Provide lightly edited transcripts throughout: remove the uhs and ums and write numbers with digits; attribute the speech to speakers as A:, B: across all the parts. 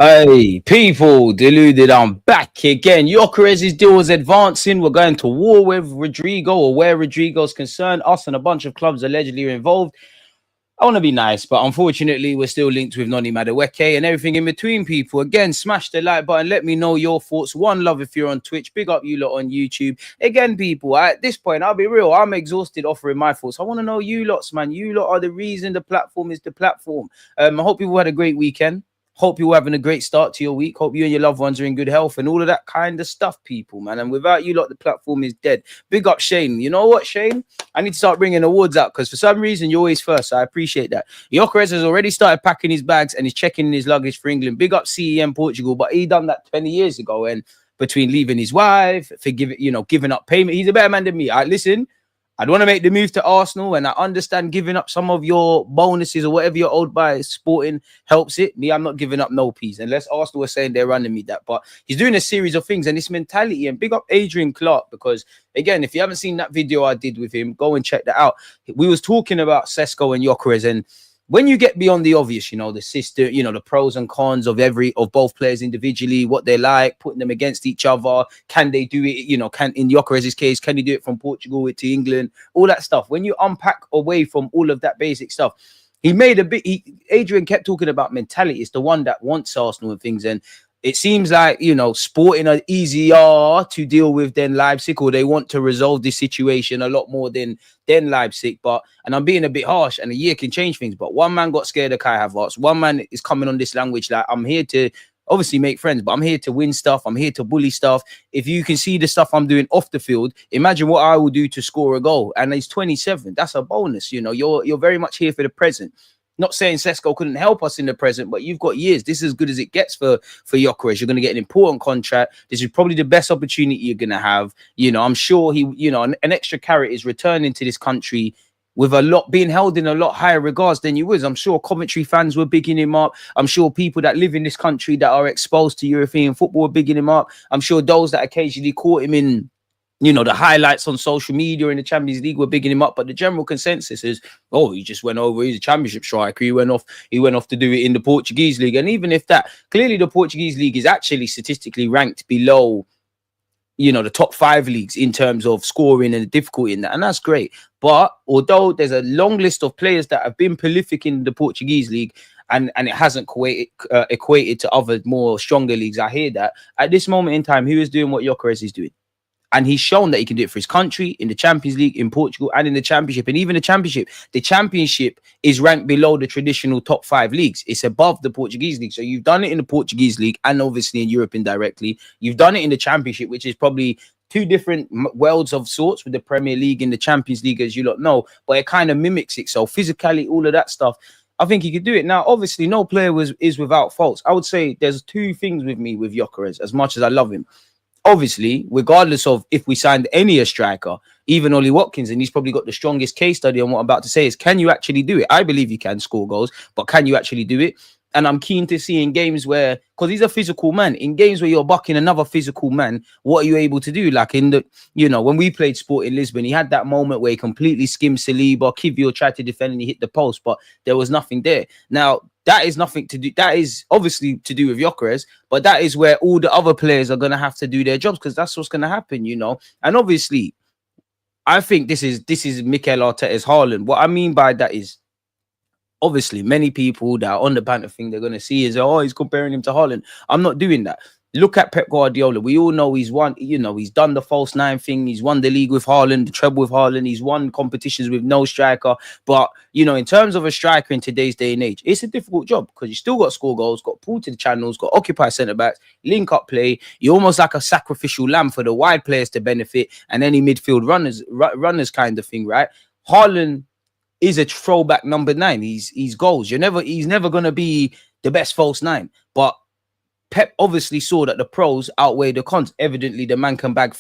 A: Hey, people, deluded. I'm back again. Gyokeres' deal was advancing. We're going to war with Rodrygo, or where Rodrygo's concerned. Us and a bunch of clubs allegedly are involved. I want to be nice, but unfortunately, we're still linked with Noni Madueke and everything in between, people. Again, smash the like button. Let me know your thoughts. One love if you're on Twitch. Big up you lot on YouTube. Again, people, at this point, I'll be real. I'm exhausted offering my thoughts. I want to know you lots, man. You lot are the reason the platform is the platform. I hope people had a great weekend. Hope you're having a great start to your week. Hope you and your loved ones are in good health and all of that kind of stuff, people, man. And without you lot, the platform is dead. Big up, Shane. You know what, Shane? I need to start bringing awards out because for some reason you're always first. So I appreciate that. Gyokeres has already started packing his bags and he's checking in his luggage for England. Big up CEM Portugal, but he done that 20 years ago. And between leaving his wife, giving up payment, he's a better man than me. Listen. I'd want to make the move to Arsenal, and I understand giving up some of your bonuses or whatever you're owed by Sporting helps it. Me, I'm not giving up no peas unless Arsenal are saying they're running me that. But he's doing a series of things and this mentality. And big up Adrian Clark, because again, if you haven't seen that video I did with him, go and check that out. We was talking about Sesko and Gyokeres, and when you get beyond the obvious, the system, the pros and cons of both players individually, what they like, putting them against each other, can they do it? Can in Gyokeres' case, can he do it from Portugal to England? All that stuff. When you unpack away from all of that basic stuff, he made a bit. Adrian kept talking about mentality. It's the one that wants Arsenal and things, and it seems like, Sporting are easier to deal with than Leipzig, or they want to resolve this situation a lot more than Leipzig. And I'm being a bit harsh, and a year can change things. But one man got scared of Kai Havertz. One man is coming on this language like, I'm here to obviously make friends, but I'm here to win stuff. I'm here to bully stuff. If you can see the stuff I'm doing off the field, imagine what I will do to score a goal. And he's 27. That's a bonus. You're very much here for the present. Not saying Sesko couldn't help us in the present, but you've got years. This is as good as it gets for Gyokeres. You're going to get an important contract. This is probably the best opportunity you're going to have. I'm sure an extra carrot is returning to this country with a lot being held in a lot higher regards than you was. I'm sure Coventry fans were bigging him up. I'm sure people that live in this country that are exposed to European football were bigging him up. I'm sure those that occasionally caught him in the highlights on social media in the Champions League were bigging him up, but the general consensus is, he just went over. He's a championship striker. He went off to do it in the Portuguese league. And even if that, clearly the Portuguese league is actually statistically ranked below, the top 5 leagues in terms of scoring and the difficulty in that. And that's great. But although there's a long list of players that have been prolific in the Portuguese league, and it hasn't equated to other more stronger leagues, I hear that. At this moment in time, who is doing what Gyokeres is doing? And he's shown that he can do it for his country, in the Champions League, in Portugal, and in the Championship. And even the Championship is ranked below the traditional top 5 leagues. It's above the Portuguese league. So you've done it in the Portuguese league and obviously in Europe indirectly. You've done it in the Championship, which is probably two different worlds of sorts, with the Premier League and the Champions League, as you lot know. But it kind of mimics it. So physically, all of that stuff, I think he could do it. Now, obviously, no player is without faults. I would say there's 2 things with me with Gyokeres, as much as I love him. Obviously, regardless of if we signed any striker, even Ollie Watkins, and he's probably got the strongest case study on what I'm about to say, is can you actually do it? I believe you can score goals, but can you actually do it? And I'm keen to see in games where, because he's a physical man, in games where you're bucking another physical man, what are you able to do? Like in the, when we played Sport in Lisbon, he had that moment where he completely skimmed Saliba, Kivio tried to defend and he hit the post, but there was nothing there. Now, that is nothing to do. That is obviously to do with Gyokeres, but that is where all the other players are going to have to do their jobs, because that's what's going to happen, And obviously, I think this is Mikel Arteta's Haaland. What I mean by that is, obviously, many people that are on the banter thing, they're going to see is, he's comparing him to Haaland. I'm not doing that. Look at Pep Guardiola. We all know he's won, he's done the false 9 thing. He's won the league with Haaland, the treble with Haaland. He's won competitions with no striker. But, in terms of a striker in today's day and age, it's a difficult job, because you still got to score goals, got to pull to the channels, got to occupy centre-backs, link up play. You're almost like a sacrificial lamb for the wide players to benefit and any midfield runners kind of thing, right? Haaland is a throwback number 9. He's goals. He's never going to be the best false 9. But Pep obviously saw that the pros outweigh the cons. Evidently, the man can bag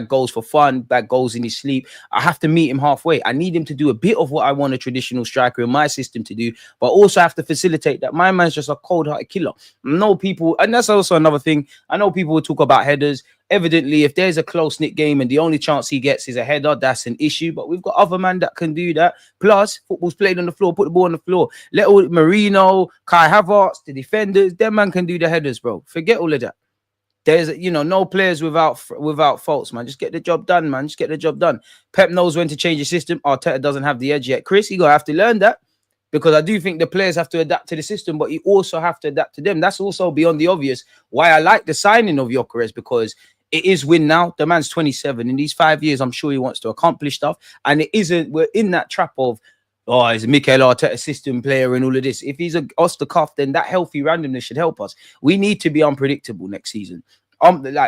A: goals for fun, bag goals in his sleep. I have to meet him halfway. I need him to do a bit of what I want a traditional striker in my system to do, but also have to facilitate that. My man's just a cold-hearted killer. I know people, and that's also another thing. I know people will talk about headers. Evidently, if there's a close-knit game and the only chance he gets is a header, that's an issue. But we've got other men that can do that. Plus, football's played on the floor, put the ball on the floor. Let all Marino, Kai Havertz, the defenders, them man can do the headers, bro. Forget all of that. There's, no players without faults, man. Just get the job done, man. Just get the job done. Pep knows when to change the system. Arteta doesn't have the edge yet. Chris, you gotta have to learn that, because I do think the players have to adapt to the system, but you also have to adapt to them. That's also beyond the obvious why I like the signing of Gyokeres, because it is win now. The man's 27. In these 5 years, I'm sure he wants to accomplish stuff. And it isn't, we're in that trap of, he's a Mikel Arteta system player and all of this. If he's a off the cuff, then that healthy randomness should help us. We need to be unpredictable next season.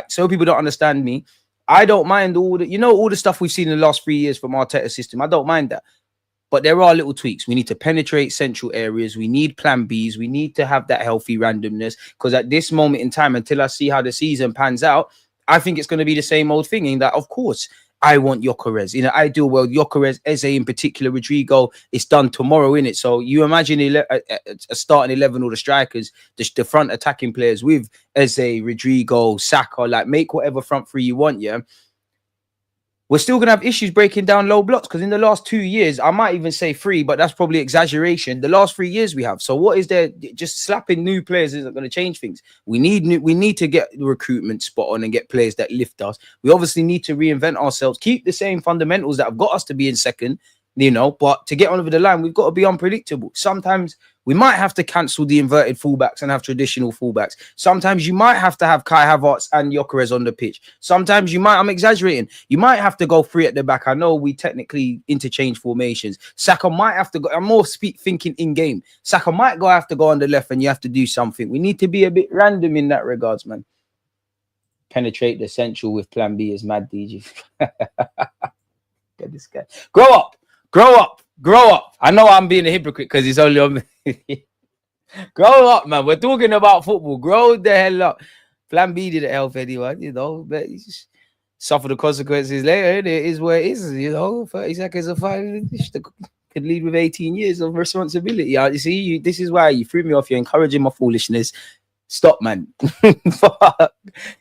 A: So people don't understand me. I don't mind all the stuff we've seen in the last 3 years from Arteta's system. I don't mind that. But there are little tweaks. We need to penetrate central areas. We need plan Bs. We need to have that healthy randomness, because at this moment in time, until I see how the season pans out, I think it's going to be the same old thing, in that, of course, I want Gyokeres. In an ideal world, Gyokeres, Eze in particular, Rodrygo, it's done tomorrow, innit? So you imagine a starting 11, all the strikers, the front attacking players with Eze, Rodrygo, Saka, like, make whatever front three you want, yeah? We're still going to have issues breaking down low blocks, because in the last 2 years, I might even say 3, but that's probably exaggeration. The last 3 years we have. So what is there? Just slapping new players isn't going to change things. We need to get the recruitment spot on and get players that lift us. We obviously need to reinvent ourselves, keep the same fundamentals that have got us to be in second, but to get on over the line, we've got to be unpredictable. Sometimes we might have to cancel the inverted fullbacks and have traditional fullbacks. Sometimes you might have to have Kai Havertz and Gyokeres on the pitch. Sometimes I'm exaggerating, you might have to go 3 at the back. I know we technically interchange formations. Saka might have to go, I'm more thinking in-game. Saka might have to go on the left and you have to do something. We need to be a bit random in that regards, man. Penetrate the central with plan B is mad, DG. Get this guy. Grow up. I know I'm being a hypocrite because he's only on me. Grow up, man. We're talking about football. Grow the hell up. Plan B didn't help anyone, but you just suffer the consequences later. It is where it is, 30 seconds of fine could lead with 18 years of responsibility. You see, this is why you threw me off. You're encouraging my foolishness. Stop, man.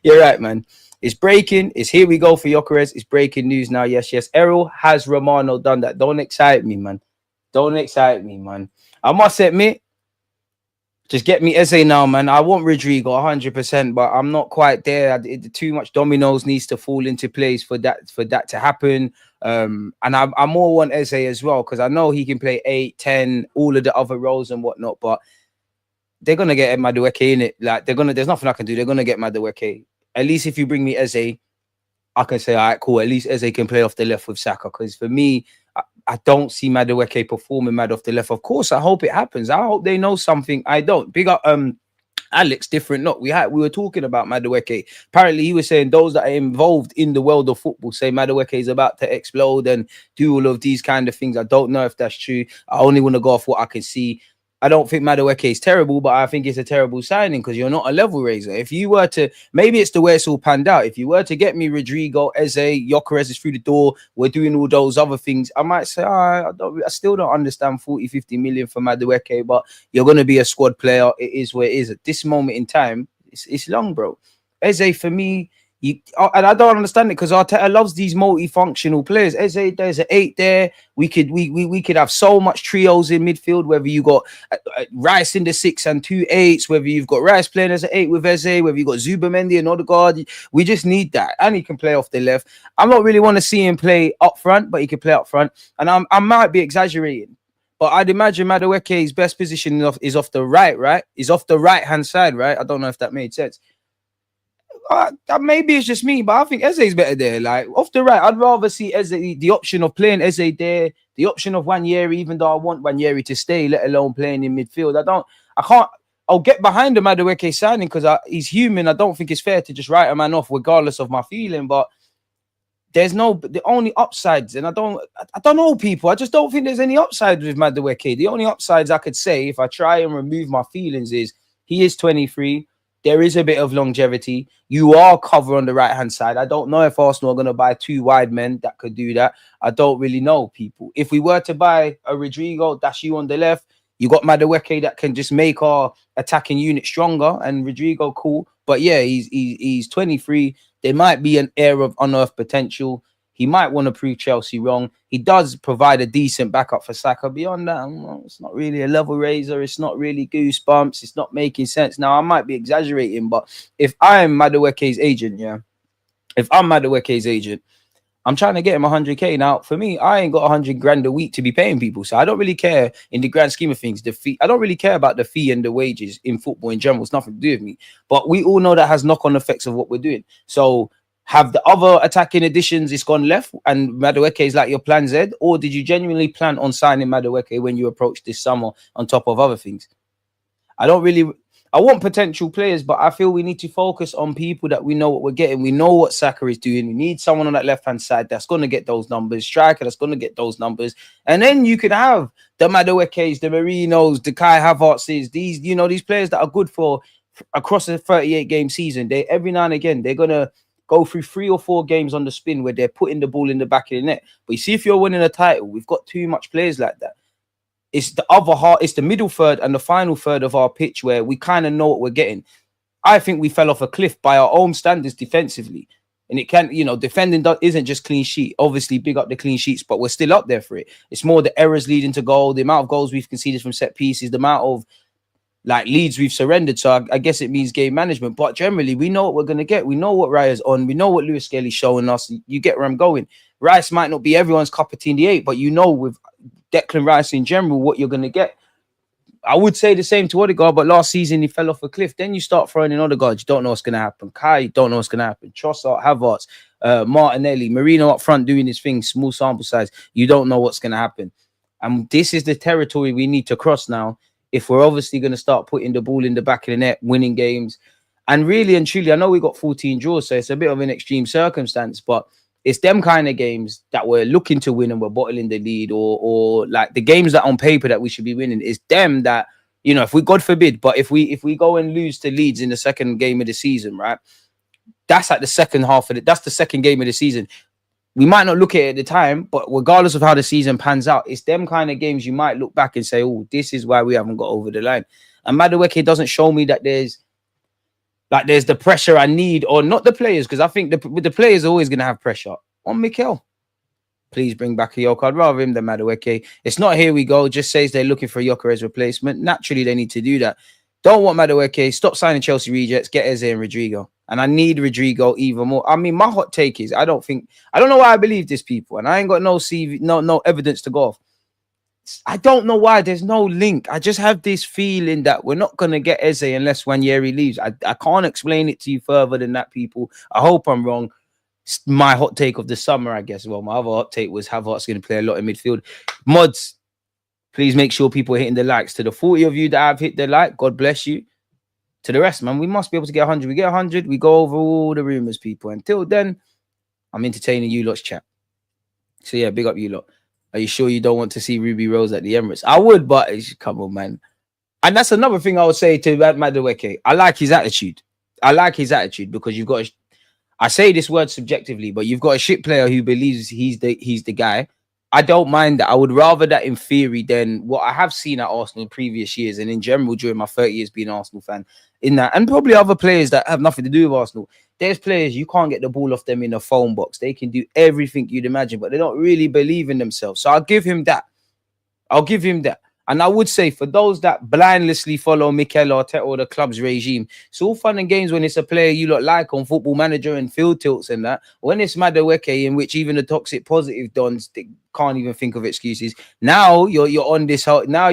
A: You're right, man. It's breaking. It's here we go for Gyokeres. It's breaking news now. Yes. Errol, has Romano done that? Don't excite me, man. I must admit, just get me Eze now, man. I want Rodrygo 100%, but I'm not quite there. Too much dominoes needs to fall into place for that to happen. And I more want Eze as well, because I know he can play 8, 10, all of the other roles and whatnot. But they're gonna get Madueke in it. Like there's nothing I can do. They're gonna get Madueke. At least if you bring me Eze, I can say, all right, cool. At least Eze can play off the left with Saka. Because for me, I don't see Madueke performing mad off the left. Of course, I hope it happens. I hope they know something I don't. Big up Alex, different not. We were talking about Madueke. Apparently, he was saying those that are involved in the world of football say Madueke is about to explode and do all of these kind of things. I don't know if that's true. I only want to go off what I can see. I don't think Madueke is terrible, but I think it's a terrible signing because you're not a level raiser. If you were to, maybe it's the way it's all panned out. If you were to get me Rodrygo, Eze, Gyokeres is through the door, we're doing all those other things, I might say, I still don't understand 40, 50 million for Madueke, but you're going to be a squad player. It is where it is. At this moment in time, it's long, bro. Eze, for me, and I don't understand it because Arteta loves these multifunctional players. Eze, there's an 8 there. We could have so much trios in midfield. Whether you got Rice in the 6 and 2 8s, whether you've got Rice playing as an 8 with Eze, whether you got Zubamendi and Odegaard, we just need that. And he can play off the left. I don't really want to see him play up front, but he can play up front. And I might be exaggerating, but I'd imagine Madueke's best position is off the right, right? Is off the right hand side, right? I don't know if that made sense. Maybe it's just me, but I think Eze is better there. Like off the right, I'd rather see Eze, the option of playing Eze there, the option of Wanyeri, even though I want Wanyeri to stay, let alone playing in midfield. I'll get behind the Madueke signing because he's human. I don't think it's fair to just write a man off regardless of my feeling, but the only upsides, and I don't know, people. I just don't think there's any upsides with Madueke. The only upsides I could say, if I try and remove my feelings, is he is 23. There is a bit of longevity. You are covered on the right-hand side. I don't know if Arsenal are going to buy 2 wide men that could do that. I don't really know, people. If we were to buy a Rodrygo, that's you on the left. You got Madueke that can just make our attacking unit stronger, and Rodrygo, cool. But yeah, he's 23. There might be an air of unearthed potential. He might want to prove Chelsea wrong. He does provide a decent backup for Saka. Beyond that, it's not really a level raiser. It's not really goosebumps. It's not making sense. Now, I might be exaggerating, but if I'm Madueke's agent, I'm trying to get him 100k. Now, for me, I ain't got 100 grand a week to be paying people. So I don't really care in the grand scheme of things. The fee, I don't really care about the fee and the wages in football in general. It's nothing to do with me. But we all know that has knock-on effects of what we're doing. So have the other attacking additions, it's gone left and Madueke is like your plan Z? Or did you genuinely plan on signing Madueke when you approached this summer on top of other things? I want potential players, but I feel we need to focus on people that we know what we're getting. We know what Saka is doing. We need someone on that left-hand side that's going to get those numbers, striker that's going to get those numbers. And then you could have the Maduekes, the Marinos, the Kai Havertzes, these players that are good for across a 38-game season. They every now and again, they're going to go through 3 or 4 games on the spin where they're putting the ball in the back of the net. But you see, if you're winning a title, we've got too much players like that. It's the other half, it's the middle third and the final third of our pitch where we kind of know what we're getting. I think we fell off a cliff by our own standards defensively. And it can, defending isn't just clean sheet. Obviously, big up the clean sheets, but we're still up there for it. It's more the errors leading to goal, the amount of goals we've conceded from set pieces, the amount of leads we've surrendered. So I guess it means game management. But generally, we know what we're going to get. We know what Raya's on. We know what Lewis Skelly's showing us. You get where I'm going. Rice might not be everyone's cup of tea in the 8, but with Declan Rice in general, what you're going to get. I would say the same to Odegaard, but last season he fell off a cliff. Then you start throwing in Odegaard. You don't know what's going to happen. Kai, you don't know what's going to happen. Trossard, Havertz, Martinelli, Marino up front doing his thing, small sample size. You don't know what's going to happen. And this is the territory we need to cross now if we're obviously going to start putting the ball in the back of the net, winning games. And really and truly, I know we got 14 draws, so it's a bit of an extreme circumstance, but it's them kind of games that we're looking to win and we're bottling the lead, or like the games that on paper that we should be winning. It's them that, if we, God forbid, but if we go and lose to Leeds in the second game of the season, right? That's at the second half of it. That's the second game of the season. We might not look at it at the time, but regardless of how the season pans out, it's them kind of games you might look back and say, oh, this is why we haven't got over the line. And Madueke doesn't show me that there's the pressure I need, or not the players, because I think with the players are always going to have pressure on Mikel. Please bring back a Yoke. I'd rather him than Madueke. It's not here we go. Just says they're looking for a Gyokeres replacement. Naturally, they need to do that. Don't want Madueke. Stop signing Chelsea rejects. Get Eze and Rodrygo. And I need Rodrygo even more. I mean, my hot take is I don't know why I believe this, people, and I ain't got no CV, no evidence to go off. I don't know why there's no link. I just have this feeling that we're not going to get Eze unless Wanyeri leaves. I can't explain it to you further than that, people. I hope I'm wrong. It's my hot take of the summer, I guess. Well, my other hot take was Havertz going to play a lot in midfield. Mods, please make sure people are hitting the likes. To the 40 of you that have hit the like, God bless you. To the rest, man, we must be able to get 100. We get 100, we go over all the rumours, people. Until then, I'm entertaining you lot's chat. So, yeah, big up you lot. Are you sure you don't want to see Ruby Rose at the Emirates? I would, but come on, man. And that's another thing I would say to Madueke. I like his attitude. Because you've got I say this word subjectively, but you've got a shit player who believes he's the guy. I don't mind that. I would rather that in theory than what I have seen at Arsenal in previous years and in general during my 30 years being an Arsenal fan. In that, and probably other players that have nothing to do with Arsenal. There's players you can't get the ball off them in a phone box. They can do everything you'd imagine, but they don't really believe in themselves. So I'll give him that. And I would say for those that blindlessly follow Mikel Arteta or the club's regime, it's all fun and games when it's a player you lot like on Football Manager and field tilts and that. When it's Madueke, in which even the toxic positive dons can't even think of excuses. Now you're on this whole. Now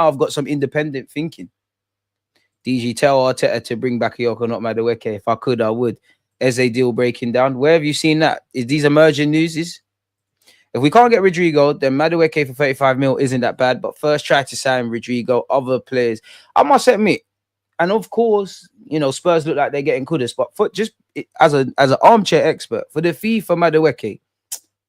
A: I've got some independent thinking. DG, tell Arteta to bring back a Yoko, not Madueke. If I could, I would. Eze deal breaking down. Where have you seen that? Is these emerging newses? If we can't get Rodrygo, then Madueke for 35 mil isn't that bad. But first try to sign Rodrygo, other players. I must admit, and of course, Spurs look like they're getting Kudus. But for just as an armchair expert, for the fee for Madueke,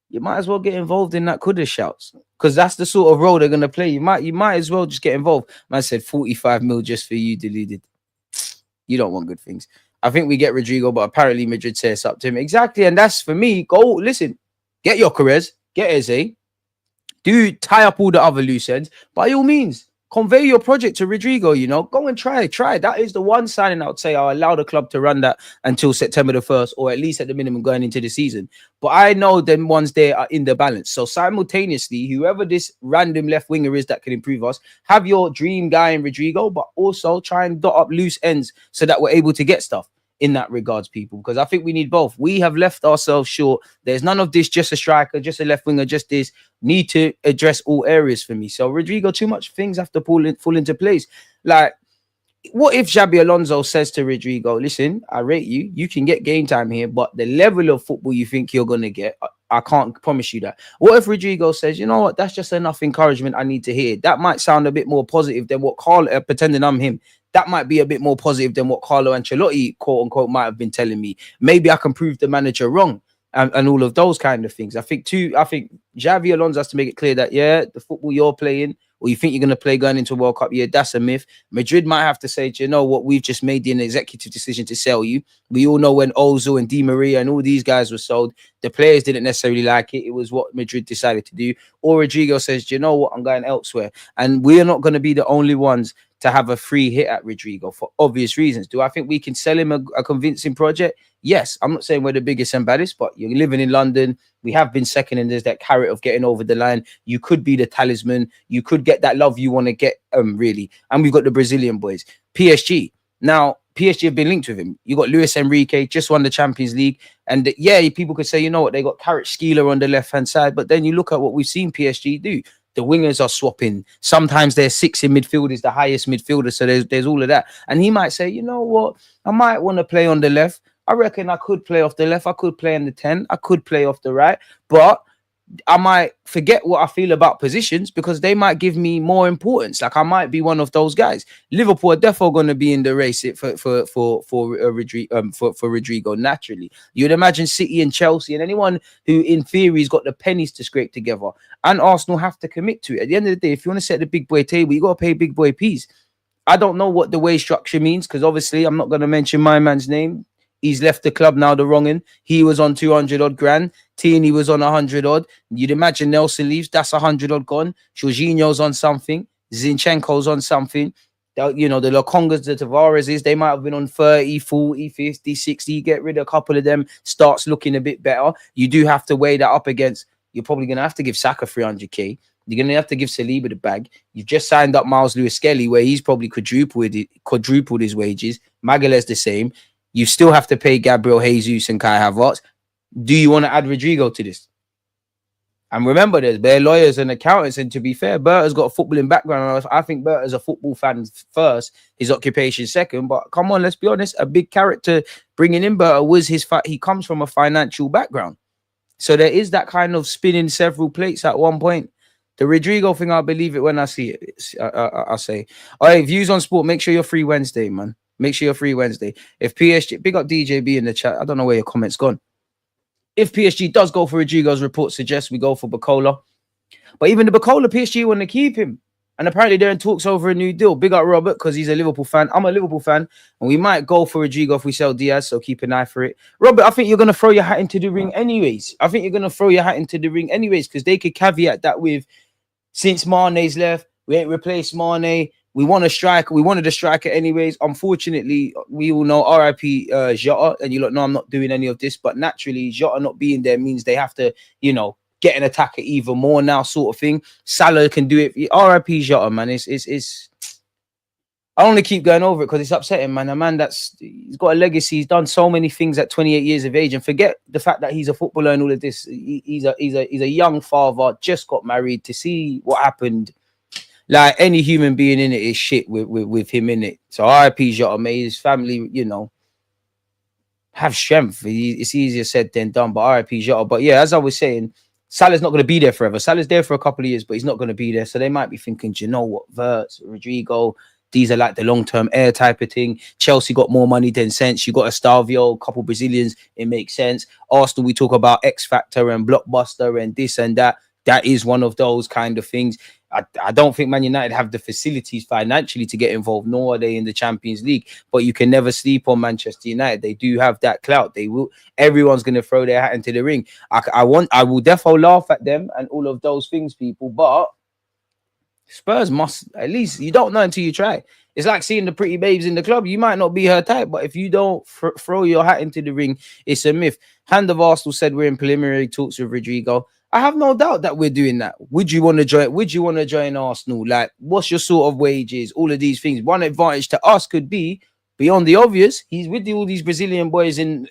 A: you might as well get involved in that Kudus shouts. Because that's the sort of role they're going to play. You might as well just get involved. Man said 45 mil just for you, Deluded. You don't want good things. I think we get Rodrygo, but apparently Madrid says up to him. Exactly. And that's for me. Go, listen, get Gyokeres. Get Eze, do tie up all the other loose ends by all means. convey your project to Rodrygo, go and try. That is the one signing I would say I'll allow the club to run that until September the 1st, or at least at the minimum going into the season. But I know them ones there are in the balance. So simultaneously, whoever this random left winger is that can improve us, have your dream guy in Rodrygo, but also try and dot up loose ends so that we're able to get stuff in that regards, people, because I think we need both. We have left ourselves short. There's none of this, just a striker, just a left winger, just this. Need to address all areas for me. So Rodrygo, too much things have to fall into place. Like, what if Xabi Alonso says to Rodrygo, listen, I rate you. You can get game time here, but the level of football you think you're going to get, I can't promise you that. What if Rodrygo says, you know what, that's just enough encouragement I need to hear. That might sound a bit more positive than what Carlo, pretending I'm him. That might be a bit more positive than what Carlo Ancelotti, quote unquote, might have been telling me. Maybe I can prove the manager wrong. And all of those kind of things. I think Xabi Alonso has to make it clear that, yeah, the football you're playing, or you think you're going to play going into World Cup, yeah, that's a myth. Madrid might have to say, do you know what, we've just made an executive decision to sell you. We all know when Ozil and Di Maria and all these guys were sold, the players didn't necessarily like it. It was what Madrid decided to do. Or Rodrygo says, do you know what, I'm going elsewhere. And we're not going to be the only ones to have a free hit at Rodrygo for obvious reasons. Do I think we can sell him a convincing project? Yes. I'm not saying we're the biggest and baddest, but you're living in London. We have been second, and there's that carrot of getting over the line. You could be the talisman. You could get that love you want to get, really. And we've got the Brazilian boys. PSG. Now, PSG have been linked with him. You got Luis Enrique, just won the Champions League. And yeah, people could say, you know what, they got Carrot Skeeler on the left-hand side. But then you look at what we've seen PSG do. The wingers are swapping. Sometimes their 6 in midfield is the highest midfielder. So there's all of that. And he might say, you know what, I might want to play on the left. I reckon I could play off the left. I could play on the 10. I could play off the right. But I might forget what I feel about positions because they might give me more importance. Like, I might be one of those guys. Liverpool are definitely going to be in the race for Rodrygo naturally. You'd imagine City and Chelsea and anyone who in theory has got the pennies to scrape together, and Arsenal have to commit to it. At the end of the day, if you want to set the big boy table, you got to pay big boy fees. I don't know what the wage structure means because obviously I'm not going to mention my man's name. He's left the club now, the wronging. He was on 200 odd grand. Tierney was on 100 odd. You'd imagine Nelson leaves. That's 100 odd gone. Jorginho's on something. Zinchenko's on something. You know, the Lokongas, the Tavares, they might have been on 30, 40, 50, 60. You get rid of a couple of them, starts looking a bit better. You do have to weigh that up against, you're probably going to have to give Saka 300k. You're going to have to give Saliba the bag. You've just signed up Miles Lewis-Skelly, where he's probably quadrupled his wages. Magalhaes the same. You still have to pay Gabriel Jesus and Kai Havertz. Do you want to add Rodrygo to this? And remember, there's bare lawyers and accountants. And to be fair, Berta's got a footballing background. I think Berta's a football fan first, his occupation second. But come on, let's be honest. A big character bringing in Berta was he comes from a financial background. So there is that kind of spinning several plates at one point. The Rodrygo thing, I'll believe it when I see it. I'll say, all right, views on sport. Make sure you're free Wednesday, man. Make sure you're free Wednesday. If PSG, big up DJB in the chat. I don't know where your comment's gone. If PSG does go for Rodrygo's report suggests we go for Bacola. But even the Bacola, PSG want to keep him. And apparently they're in talks over a new deal. Big up Robert, because he's a Liverpool fan. I'm a Liverpool fan. And we might go for Rodrygo if we sell Diaz, so keep an eye for it. Robert, I think you're going to throw your hat into the ring anyways. Because they could caveat that with, since Mane's left, we ain't replaced Mane. We want a striker. We wanted a striker anyways. Unfortunately, we all know RIP Jota. And you lot know I'm not doing any of this. But naturally, Jota not being there means they have to, get an attacker even more now, sort of thing. Salah can do it. RIP Jota, man. It's I only keep going over it because it's upsetting, man. A man he's got a legacy. He's done so many things at 28 years of age. And forget the fact that he's a footballer and all of this. He's a young father, just got married. To see what happened, like any human being in it is shit with him in it. So RIP Jota, mate. His family, have strength. It's easier said than done, but RIP Jota. But yeah, as I was saying, Salah's not going to be there forever. Salah's there for a couple of years, but he's not going to be there. So they might be thinking, do you know what, Verts, Rodrygo, these are like the long-term heir type of thing. Chelsea got more money than sense. You got a Stavio, a couple Brazilians. It makes sense. Arsenal, we talk about X Factor and Blockbuster and this and that. That is one of those kind of things. I don't think Man United have the facilities financially to get involved, nor are they in the Champions League. But you can never sleep on Manchester United. They do have that clout. They will. Everyone's going to throw their hat into the ring. I will definitely laugh at them and all of those things, people. But Spurs must, at least, you don't know until you try. It's like seeing the pretty babes in the club. You might not be her type, but if you don't throw your hat into the ring, it's a myth. Hand of Arsenal said we're in preliminary talks with Rodrygo. I have no doubt that we're doing that. Would you want to join? Would you want to join Arsenal? Like, what's your sort of wages? All of these things. One advantage to us could be beyond the obvious. He's with all these Brazilian boys in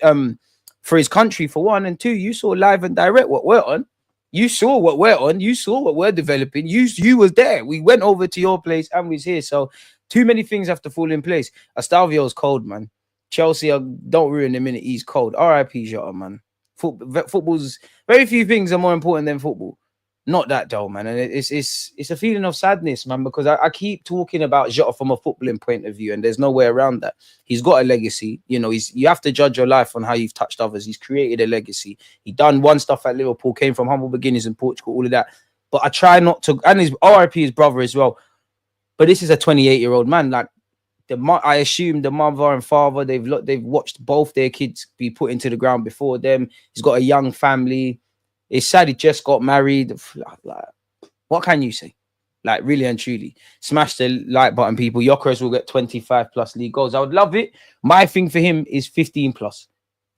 A: for his country for one, and two, you saw live and direct what we're on. You saw what we're on. You saw what we're developing. You was there. We went over to your place and was here. So too many things have to fall in place. Astalvio's cold, man. Chelsea, don't ruin the minute he's cold. R.I.P. Jota, man. Football's very few things are more important than football. Not that though, man. And it's a feeling of sadness, man, because I keep talking about Jota from a footballing point of view, and there's no way around that. He's got a legacy. You know, you have to judge your life on how you've touched others. He's created a legacy. He done one stuff at Liverpool, came from humble beginnings in Portugal, all of that. But I try not to, and his RIP, his brother as well. But this is a 28-year-old man. Like I assume the mother and father, they've watched both their kids be put into the ground before them. He's got a young family. It's sad he just got married. Like, what can you say? Like, really and truly. Smash the like button, people. Gyokeres will get 25 plus league goals. I would love it. My thing for him is 15 plus.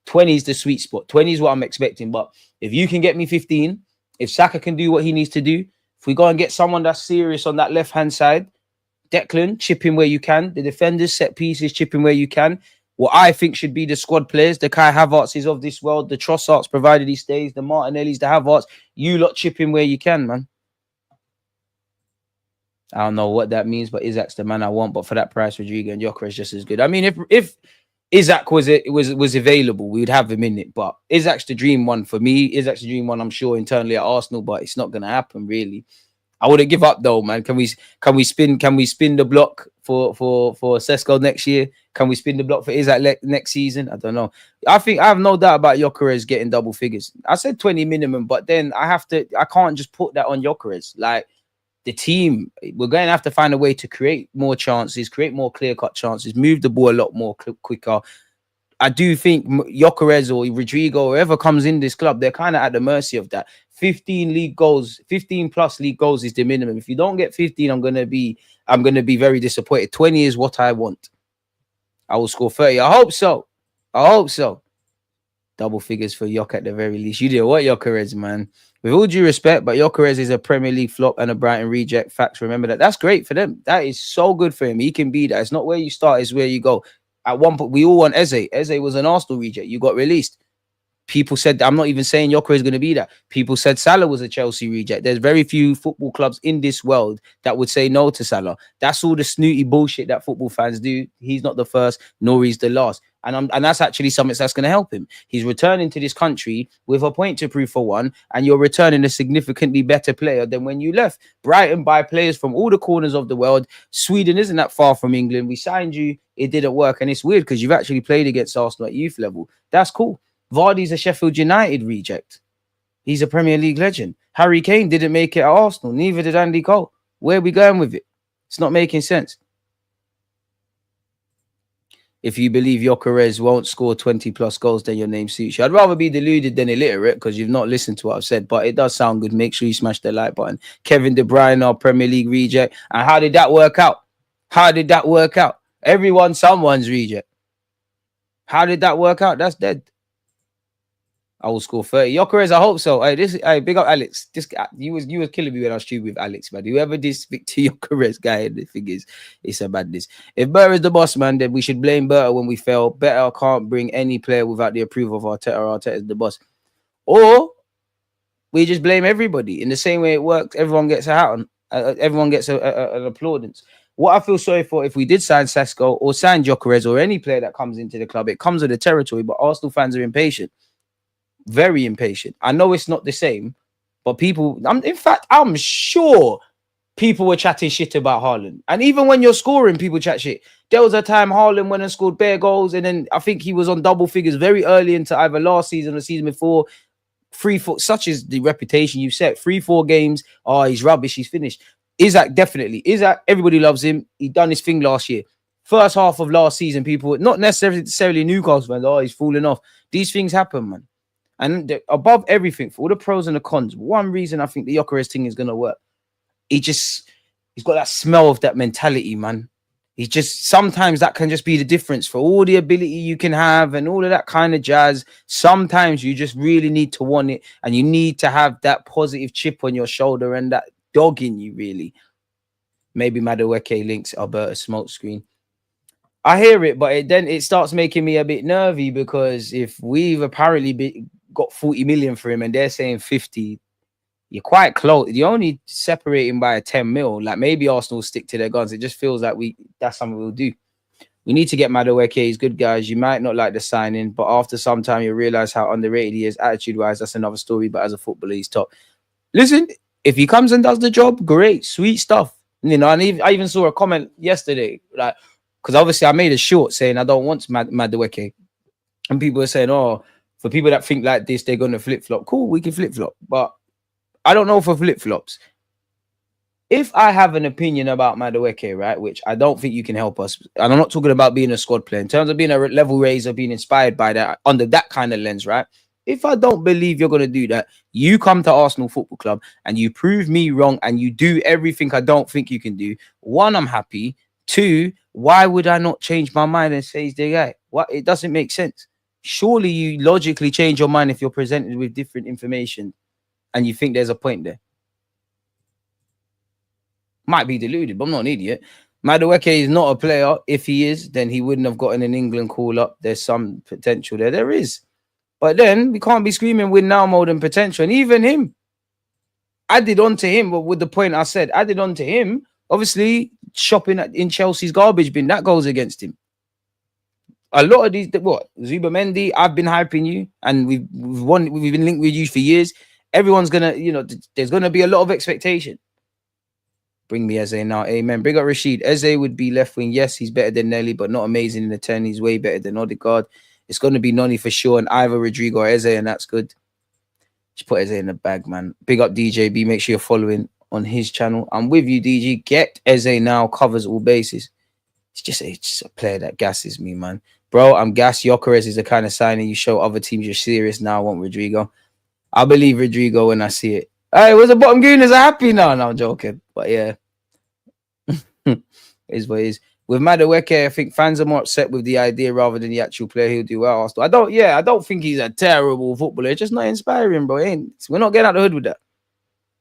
A: 20 is the sweet spot. 20 is what I'm expecting. But if you can get me 15, if Saka can do what he needs to do, if we go and get someone that's serious on that left-hand side, Declan, chip in where you can. The defenders, set pieces, chip in where you can. What I think should be the squad players, the Kai Havertz's of this world, the Trossards, provided he stays, the Martinellis, the Havertz, you lot chip in where you can, man. I don't know what that means, but Isaac's the man I want. But for that price, Rodrygo and Gyokeres just as good. I mean, if Isaac was available, we would have him in it. But Isaac's the dream one for me. Isaac's the dream one, I'm sure, internally at Arsenal, but it's not going to happen, really. I wouldn't give up though, man. Can we spin the block for Sesko next year? Can we spin the block for Isaac next season? I don't know. I have no doubt about Gyokeres getting double figures. I said 20 minimum, but then I can't just put that on Gyokeres. Like, the team, we're going to have to find a way to create more chances, create more clear-cut chances, move the ball a lot more quicker. I do think Gyokeres or Rodrygo, whoever comes in this club, they're kind of at the mercy of that. 15 league goals, 15 plus league goals is the minimum. If you don't get 15, I'm gonna be very disappointed. 20 is what I want. I will score 30. I hope so. Double figures for Yok at the very least. You did what, Gyokeres, man? With all due respect, but Gyokeres is a Premier League flop and a Brighton reject. Facts, remember that. That's great for them. That is so good for him. He can be that. It's not where you start, it's where you go. At one point, we all want Eze. Eze was an Arsenal reject. You got released. People said, I'm not even saying Gyokeres is going to be that. People said Salah was a Chelsea reject. There's very few football clubs in this world that would say no to Salah. That's all the snooty bullshit that football fans do. He's not the first, nor he's the last. And that's actually something that's going to help him. He's returning to this country with a point to prove for one, and you're returning a significantly better player than when you left. Brighton buy players from all the corners of the world. Sweden isn't that far from England. We signed you. It didn't work. And it's weird because you've actually played against Arsenal at youth level. That's cool. Vardy's a Sheffield United reject. He's a Premier League legend. Harry Kane didn't make it at Arsenal. Neither did Andy Cole. Where are we going with it? It's not making sense. If you believe Gyokeres won't score 20 plus goals, then your name suits you. I'd rather be deluded than illiterate because you've not listened to what I've said, but it does sound good. Make sure you smash the like button. Kevin De Bruyne, our Premier League reject. And how did that work out? Everyone, someone's reject. How did that work out? That's dead. I will score 30. Gyokeres, I hope so. Hey, big up Alex. You was killing me when I was shooting with Alex, man. Whoever did speak to Gyokeres guy, the thing is, it's a madness. If Berta is the boss, man, then we should blame Berta when we fail. Berta can't bring any player without the approval of Arteta. Arteta is the boss. Or we just blame everybody. In the same way it works, everyone gets a hat on. Everyone gets an applaudance. What I feel sorry for, if we did sign Sesko or sign Gyokeres or any player that comes into the club, it comes with the territory, but Arsenal fans are impatient. Very impatient. I know it's not the same, but people, I'm sure people were chatting shit about Haaland. And even when you're scoring, people chat shit. There was a time Haaland went and scored bare goals, and then I think he was on double figures very early into either last season or the season before. 3-4, such is the reputation you've set. 3-4 games. Oh, he's rubbish. He's finished. Isaac, definitely. Isaac, everybody loves him. He done his thing last year. First half of last season, people, not necessarily Newcastle fans, oh, he's falling off. These things happen, man. And above everything, for all the pros and the cons, one reason I think the Gyokeres thing is going to work, he's He's got that smell of that mentality, man. He's just, sometimes that can just be the difference for all the ability you can have and all of that kind of jazz. Sometimes you just really need to want it, and you need to have that positive chip on your shoulder and that dog in you, really. Maybe Madueke links Alberta smokescreen. I hear it, but then it starts making me a bit nervy, because if we've apparently got 40 million for him and they're saying 50, you're quite close. You're only separating by a 10 mil. Like, maybe Arsenal stick to their guns. It just feels like that's something we'll do. We need to get Madueke. He's good, guys. You might not like the signing, but after some time, you realize how underrated he is. Attitude-wise, that's another story. But as a footballer, he's top. Listen, if he comes and does the job, great, sweet stuff. You know, and I even saw a comment yesterday, like, because obviously I made a short saying I don't want Madueke. And people were saying, oh, for people that think like this, they're going to flip-flop. Cool, we can flip-flop. But I don't know for flip-flops. If I have an opinion about Madueke, right, which I don't think you can help us, and I'm not talking about being a squad player, in terms of being a level raiser, being inspired by that, under that kind of lens, right? If I don't believe you're going to do that, you come to Arsenal Football Club and you prove me wrong and you do everything I don't think you can do. One, I'm happy. Two, why would I not change my mind and say he's the guy? What? It doesn't make sense. Surely you logically change your mind if you're presented with different information and you think there's a point there. Might be deluded, but I'm not an idiot. Madueke is not a player. If he is, then he wouldn't have gotten an England call up. There's some potential there. There is. But then we can't be screaming win now mode and potential. And even him, added on to him, but with the point I said, added on to him, obviously shopping in Chelsea's garbage bin, that goes against him. A lot of these, what? Zubamendi, I've been hyping you, and we've been linked with you for years. Everyone's gonna, there's gonna be a lot of expectation. Bring me Eze now. Amen. Bring up Rashid. Eze would be left wing. Yes, he's better than Nelly, but not amazing in the 10. He's way better than Odegaard. It's going to be Noni for sure, and either Rodrygo or Eze, and that's good. Just put Eze in the bag, man. Big up DJB. Make sure you're following on his channel. I'm with you, DG. Get Eze now. Covers all bases. It's just a player that gasses me, man. Bro, I'm gassed. Gyokeres is the kind of signing you show other teams you're serious. Now I want Rodrygo. I believe Rodrygo when I see it. Hey, where's the bottom gooners are happy now? No, I'm joking. But yeah. Is what it is. With Madueke, I think fans are more upset with the idea rather than the actual player. He'll do well. I don't think he's a terrible footballer. It's just not inspiring, bro. We're not getting out the hood with that.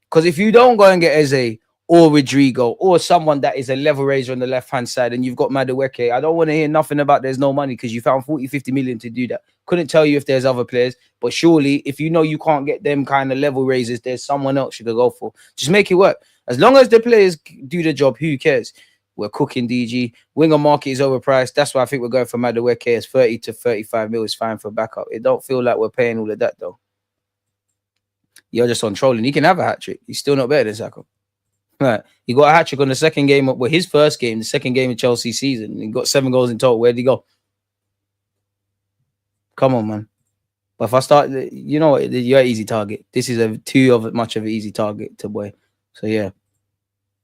A: Because if you don't go and get Eze or Rodrygo or someone that is a level raiser on the left-hand side and you've got Madueke, I don't want to hear nothing about there's no money, because you found 40, 50 million to do that. Couldn't tell you if there's other players, but surely if you know you can't get them kind of level raisers, there's someone else you could go for. Just make it work. As long as the players do the job, who cares? We're cooking, DG. Winger market is overpriced. That's why I think we're going for Madueke as 30 to 35 mil is fine for backup. It don't feel like we're paying all of that, though. You're just on trolling. He can have a hat-trick. He's still not better than Sesko. Right. He got a hat-trick on the second game, his first game, the second game of Chelsea season. He got 7 goals in total. Where'd he go? Come on, man. But if I start, you know what? You're an easy target. This is too much of an easy target to boy. So, yeah.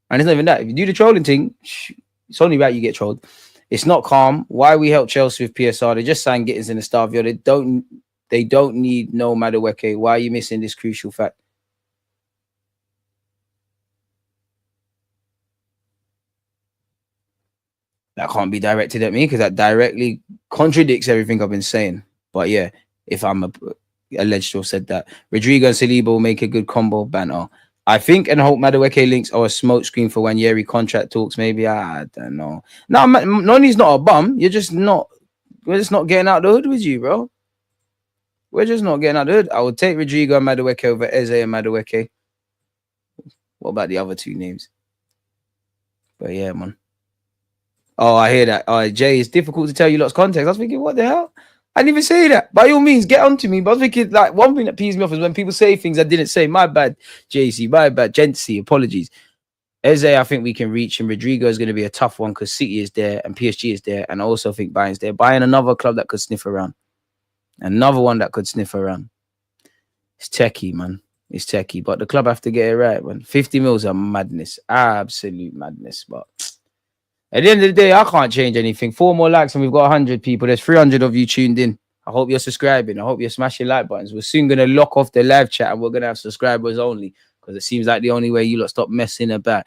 A: And it's not even that. If you do the trolling thing, it's only right you get trolled. It's not calm. Why we help Chelsea with PSR? They just signed Gittins in the Starvio. They don't need no Madueke. Why are you missing this crucial fact? That can't be directed at me, because that directly contradicts everything I've been saying. But yeah, if I'm alleged to have said that. Rodrygo and Saliba will make a good combo. Banter. I think and hope Madueke links are a smokescreen for when Yeri contract talks. Maybe I don't know. No, Noni's not a bum. We're just not getting out the hood with you, bro. We're just not getting out the hood. I would take Rodrygo and Madueke over Eze and Madueke. What about the other two names? But yeah, man. Oh, I hear that. Oh, Jay, it's difficult to tell you lots of context. I was thinking, what the hell? I didn't even say that. By all means, get on to me. But I was thinking, like, one thing that pees me off is when people say things I didn't say. My bad, JC. My bad, Gency. Apologies. Eze, I think we can reach him. Rodrygo is going to be a tough one because City is there and PSG is there. And I also think Bayern's there. Bayern, another club that could sniff around. Another one that could sniff around. It's techie, man. It's techie. But the club have to get it right, man. 50 mils are madness. Absolute madness. But at the end of the day, I can't change anything. 4 more likes and we've got 100 people. There's 300 of you tuned in. I hope you're subscribing. I hope you're smashing like buttons. We're soon going to lock off the live chat and we're going to have subscribers only, because it seems like the only way you lot stop messing about.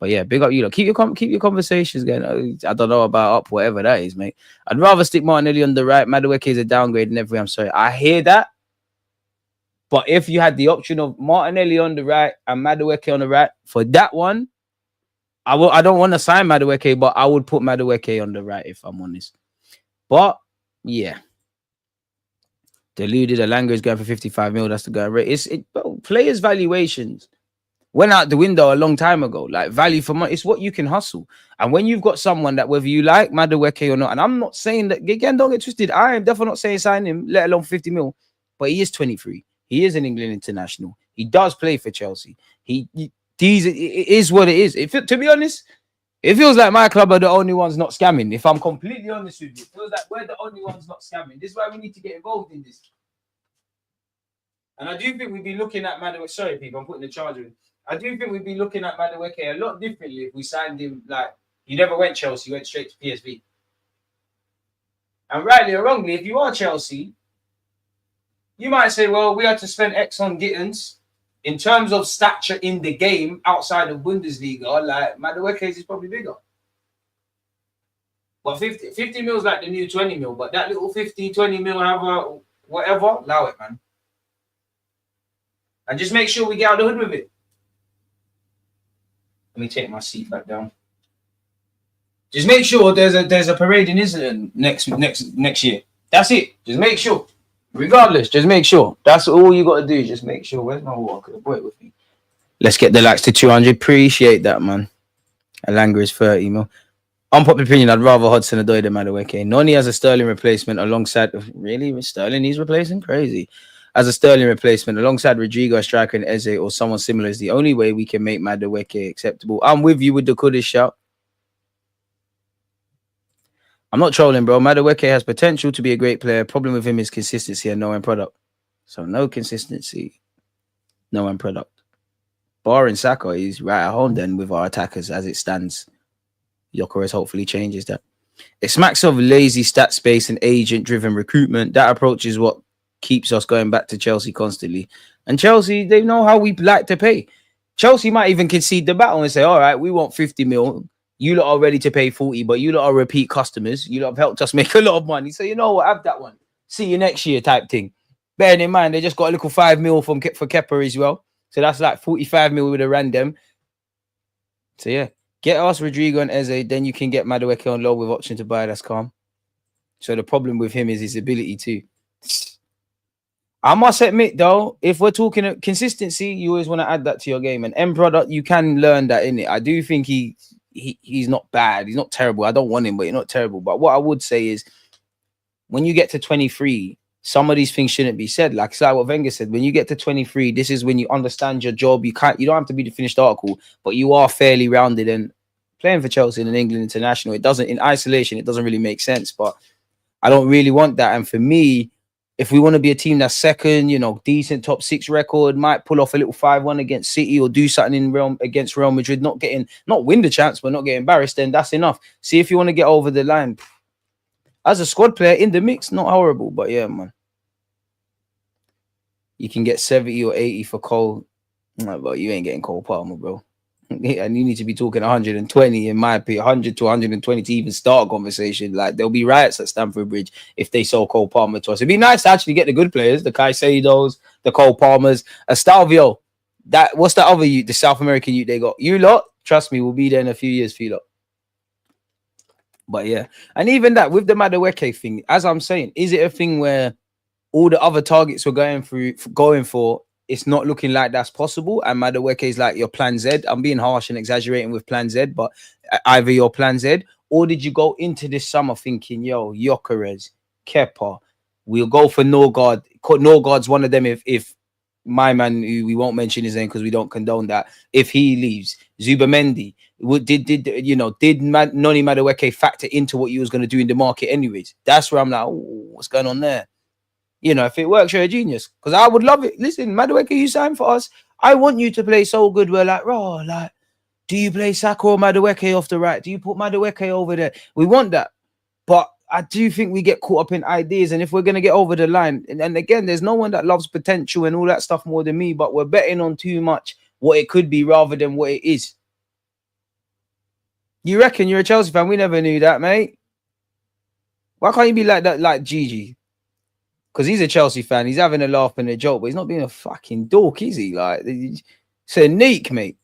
A: But yeah, big up you. Keep your conversations going. I don't know about up, whatever that is, mate. I'd rather stick Martinelli on the right. Madueke is a downgrade in every way. I'm sorry. I hear that. But if you had the option of Martinelli on the right and Madueke on the right, for that one, I don't want to sign Madueke, but I would put Madueke on the right if I'm honest. But yeah. Deluded. Alanga is going for 55 mil. That's the going rate. Players' valuations went out the window a long time ago. Like value for money, it's what you can hustle. And when you've got someone that whether you like Madueke or not, and I'm not saying that again, don't get twisted. I am definitely not saying sign him, let alone 50 mil. But he is 23. He is an England international. He does play for Chelsea. It is what it is. To be honest, it feels like my club are the only ones not scamming. If I'm completely honest with you, it feels like we're the only ones not scamming. This is why we need to get involved in this. And I do think we'd be looking at Madueke. Sorry, people, I'm putting the charger in. I do think we'd be looking at Madueke a lot differently if we signed him. Like, he never went Chelsea, he went straight to PSV. And rightly or wrongly, if you are Chelsea, you might say, well, we had to spend X on Gittins. In terms of stature in the game outside of Bundesliga, like Madueke is probably bigger. But 50 mil is like the new 20 mil. But that little 50, 20 mil, whatever, allow it, man. And just make sure we get out the hood with it. Let me take my seat back down. Just make sure there's a parading incident next year. That's it. Just make sure. Regardless, just make sure. That's all you got to do. Just make sure. Where's my water? Wait with me. Let's get the likes to 200. Appreciate that, man. Alanga is 30 mil. Unpopular opinion, I'd rather Hudson-Odoi than Madueke. Noni as a Sterling replacement alongside... Really? Sterling he's replacing? Crazy. As a Sterling replacement alongside Rodrygo, a striker, and Eze or someone similar is the only way we can make Madueke acceptable. I'm with you with the Kudus shout. I'm not trolling, bro. Madueke has potential to be a great player. Problem with him is consistency and no end product. So no consistency, no end product. Barring Saka, he's right at home then with our attackers as it stands. Gyokeres hopefully changes that. It smacks of lazy stat space and agent-driven recruitment. That approach is what keeps us going back to Chelsea constantly. And Chelsea, they know how we like to pay. Chelsea might even concede the battle and say, all right, we want 50 mil. You lot are ready to pay 40, but you lot are repeat customers. You lot have helped us make a lot of money. So you know what? Have that one. See you next year type thing. Bearing in mind, they just got a little 5 mil for Kepa as well. So that's like 45 mil with a random. So yeah, get us Rodrygo and Eze. Then you can get Madueke on low with option to buy. That's calm. So the problem with him is his ability to. I must admit, though, if we're talking consistency, you always want to add that to your game. And end product, you can learn that in it. I do think he's not bad. He's not terrible. I don't want him, but he's not terrible. But what I would say is when you get to 23, some of these things shouldn't be said. Like it's like what Wenger said. When you get to 23, this is when you understand your job. You don't have to be the finished article, but you are fairly rounded. And playing for Chelsea in an England international, in isolation, it doesn't really make sense. But I don't really want that. And for me, if we want to be a team that's second, decent top 6 record, might pull off a little 5-1 against City or do something against Real Madrid, not win the chance, but not get embarrassed, then that's enough. See if you want to get over the line. As a squad player in the mix, not horrible, but yeah, man. You can get 70 or 80 for Cole. No, but you ain't getting Cole Palmer, bro. And you need to be talking 120, in my opinion, 100 to 120 to even start a conversation. Like, there'll be riots at Stamford Bridge if they sold Cole Palmer to us. It'd be nice to actually get the good players, the Caicedos, the Cole Palmers, Estalvio. What's the other youth, the South American youth they got? You lot, trust me, we'll be there in a few years for you lot. But yeah, and even that with the Madueke thing, as I'm saying, is it a thing where all the other targets we're going for, it's not looking like that's possible, and Madueke is like your plan Z? I'm being harsh and exaggerating with plan Z, but either your plan Z, or did you go into this summer thinking, yo, Gyokeres, Kepa, we'll go for Norgard. Norgard's one of them if my man, who we won't mention his name because we don't condone that, if he leaves, Zubamendi, did Noni Madueke factor into what you was going to do in the market anyways? That's where I'm like, what's going on there? If it works, you're a genius. Because I would love it. Listen, Madueke, you signed for us. I want you to play so good. We're like, do you play Saka or Madueke off the right? Do you put Madueke over there? We want that. But I do think we get caught up in ideas. And if we're going to get over the line, and again, there's no one that loves potential and all that stuff more than me, but we're betting on too much what it could be rather than what it is. You reckon you're a Chelsea fan? We never knew that, mate. Why can't you be like that, like Gigi? Because he's a Chelsea fan. He's having a laugh and a joke, but he's not being a fucking dork, is he? Like, it's a neek, mate.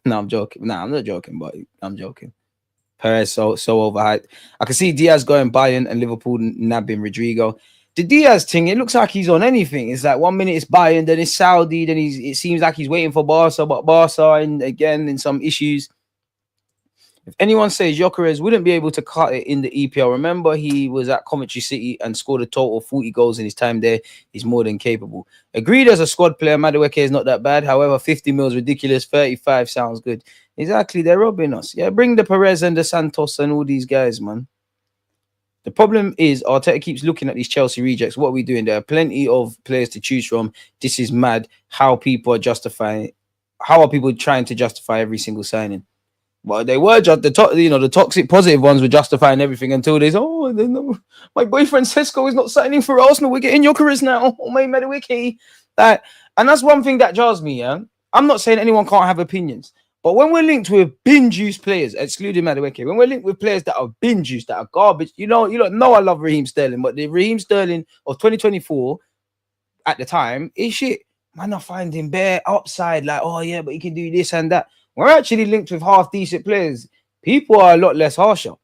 A: No, I'm joking. No, I'm not joking, but I'm joking. Perez so overhyped. I can see Diaz going Bayern and Liverpool nabbing Rodrygo. The Diaz thing, it looks like he's on anything. It's like 1 minute it's Bayern, then it's Saudi, then it seems like he's waiting for Barca, but Barca and again in some issues. If anyone says Gyokeres wouldn't be able to cut it in the EPL, remember he was at Coventry City and scored a total of 40 goals in his time there. He's more than capable. Agreed, as a squad player, Madueke is not that bad. However, 50 mil is ridiculous. 35 sounds good. Exactly, they're robbing us. Yeah, bring the Perez and the Santos and all these guys, man. The problem is Arteta keeps looking at these Chelsea rejects. What are we doing? There are plenty of players to choose from. This is mad. How people are justifying. How are people trying to justify every single signing? Well, they were just the toxic positive ones were justifying everything until there's my boyfriend Sesko is not signing for Arsenal. We're getting Gyokeres now. Oh my Madueke. And that's one thing that jars me. Yeah, I'm not saying anyone can't have opinions, but when we're linked with bin juice players, excluding Madueke, when we're linked with players that are bin juice, that are garbage, you don't know I love Raheem Sterling, but the Raheem Sterling of 2024 at the time is shit. Man, I find him bare upside, like, oh yeah, but he can do this and that. We're actually linked with half decent players. People are a lot less harsher.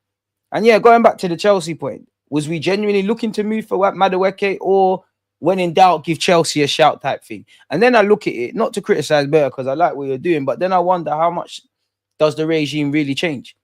A: And yeah, going back to the Chelsea point, was we genuinely looking to move for Madueke, or when in doubt, give Chelsea a shout type thing? And then I look at it, not to criticize Bear because I like what you're doing, but then I wonder how much does the regime really change?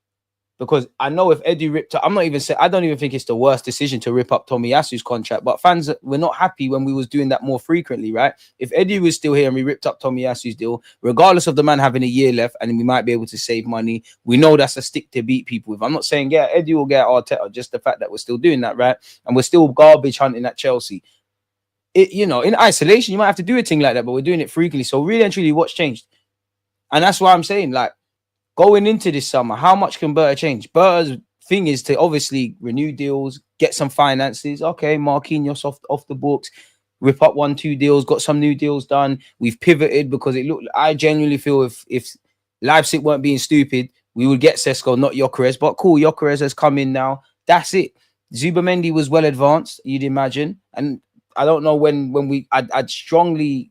A: Because I know if Eddie ripped up, I don't even think it's the worst decision to rip up Tomiyasu's contract, but fans were not happy when we was doing that more frequently, right? If Eddie was still here and we ripped up Tomiyasu's deal, regardless of the man having a year left and we might be able to save money, we know that's a stick to beat people with. I'm not saying Eddie will get Arteta, just the fact that we're still doing that, right? And we're still garbage hunting at Chelsea. In isolation, you might have to do a thing like that, but we're doing it frequently. So really and truly, what's changed? And that's why I'm saying, like, going into this summer, how much can Berta change? Berta's thing is to obviously renew deals, get some finances. Okay, Marquinhos off the books, rip up 1-2 deals, got some new deals done. We've pivoted because I genuinely feel if Leipzig weren't being stupid, we would get Sesko, not Gyokeres. But cool, Gyokeres has come in now. That's it. Zubamendi was well advanced, you'd imagine. And I don't know when I'd strongly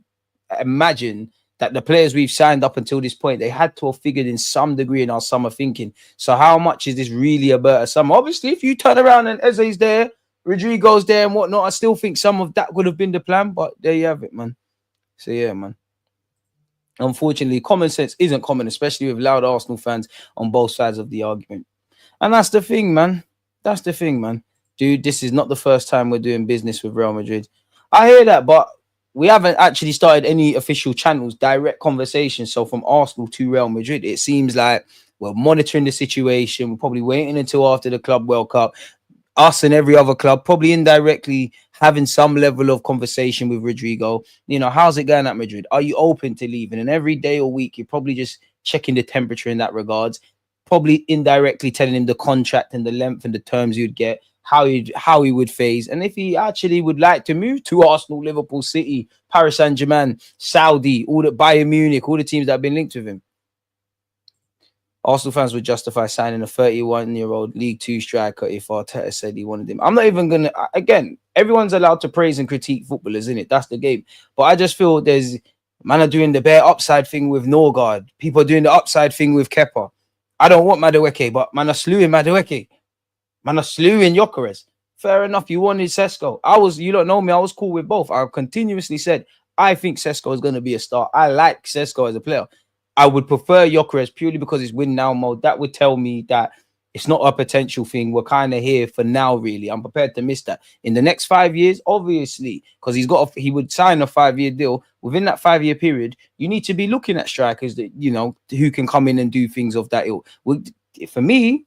A: imagine that the players we've signed up until this point, they had to have figured in some degree in our summer thinking. So how much is this really about a summer? Obviously, if you turn around and Eze's there, Rodrygo's there and whatnot, I still think some of that would have been the plan, but there you have it, man. So yeah, man. Unfortunately, common sense isn't common, especially with loud Arsenal fans on both sides of the argument. And that's the thing, man. That's the thing, man. Dude, this is not the first time we're doing business with Real Madrid. I hear that, but we haven't actually started any official channels, direct conversations. So from Arsenal to Real Madrid, it seems like we're monitoring the situation. We're probably waiting until after the Club World Cup. Us and every other club probably indirectly having some level of conversation with Rodrygo. How's it going at Madrid? Are you open to leaving? And every day or week, you're probably just checking the temperature in that regards. Probably indirectly telling him the contract and the length and the terms you'd get, how he would phase, and if he actually would like to move to Arsenal, Liverpool, City, Paris Saint-Germain, Saudi, all the Bayern Munich, all the teams that have been linked with him. Arsenal fans would justify signing a 31-year-old League Two striker if Arteta said he wanted him. I'm not even gonna. Again, everyone's allowed to praise and critique footballers, isn't it? That's the game. But I just feel there's man are doing the bare upside thing with Norgard. People are doing the upside thing with Kepa. I don't want Madueke, but man are slewing Madueke. Man, I slew in Gyokeres. Fair enough. You wanted Sesko. You don't know me. I was cool with both. I continuously said, I think Sesko is going to be a star. I like Sesko as a player. I would prefer Gyokeres purely because it's win now mode. That would tell me that it's not a potential thing. We're kind of here for now, really. I'm prepared to miss that. In the next 5 years, obviously, because he would sign a 5-year deal. Within that 5-year period, you need to be looking at strikers that, who can come in and do things of that ilk. For me,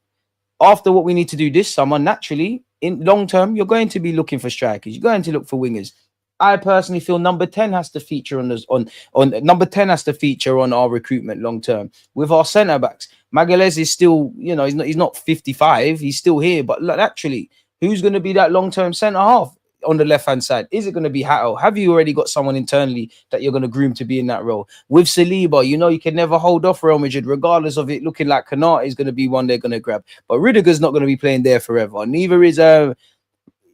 A: after what we need to do this summer, naturally, in long term, you're going to be looking for strikers. You're going to look for wingers. I personally feel number 10 has to feature number 10 has to feature on our recruitment long term with our centre backs. Magalhaes is still, he's not 55. He's still here, but naturally, who's going to be that long term centre half? on the left-hand side? Is it going to be Hato? Have you already got someone internally that you're going to groom to be in that role? With Saliba, you know you can never hold off Real Madrid, regardless of it looking like Kanate is going to be one they're going to grab. But Rudiger's not going to be playing there forever. Neither is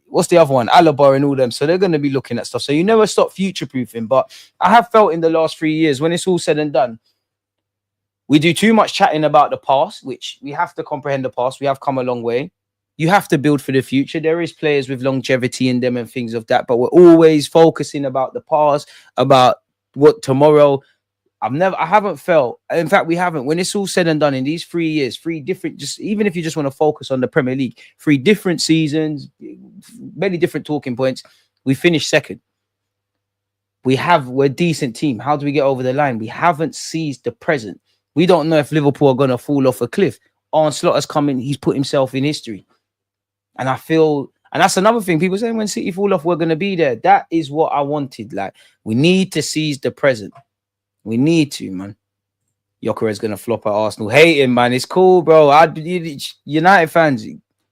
A: what's the other one? Alaba and all them. So they're going to be looking at stuff. So you never stop future-proofing. But I have felt in the last 3 years, when it's all said and done, we do too much chatting about the past, which we have to comprehend the past. We have come a long way. You have to build for the future. There is players with longevity in them and things of that, but we're always focusing about the past, about what tomorrow. I haven't felt, in fact, we haven't, when it's all said and done in these 3 years, 3 different, just even if you just want to focus on the Premier League, 3 different seasons, many different talking points, we finished second. We're a decent team. How do we get over the line? We haven't seized the present. We don't know if Liverpool are going to fall off a cliff. Arne Slot has come in. He's put himself in history. And I feel, and that's another thing. People say when City fall off, we're going to be there. That is what I wanted. Like, we need to seize the present. We need to, man. Gyokeres going to flop at Arsenal. Hate him, man. It's cool, bro. United fans,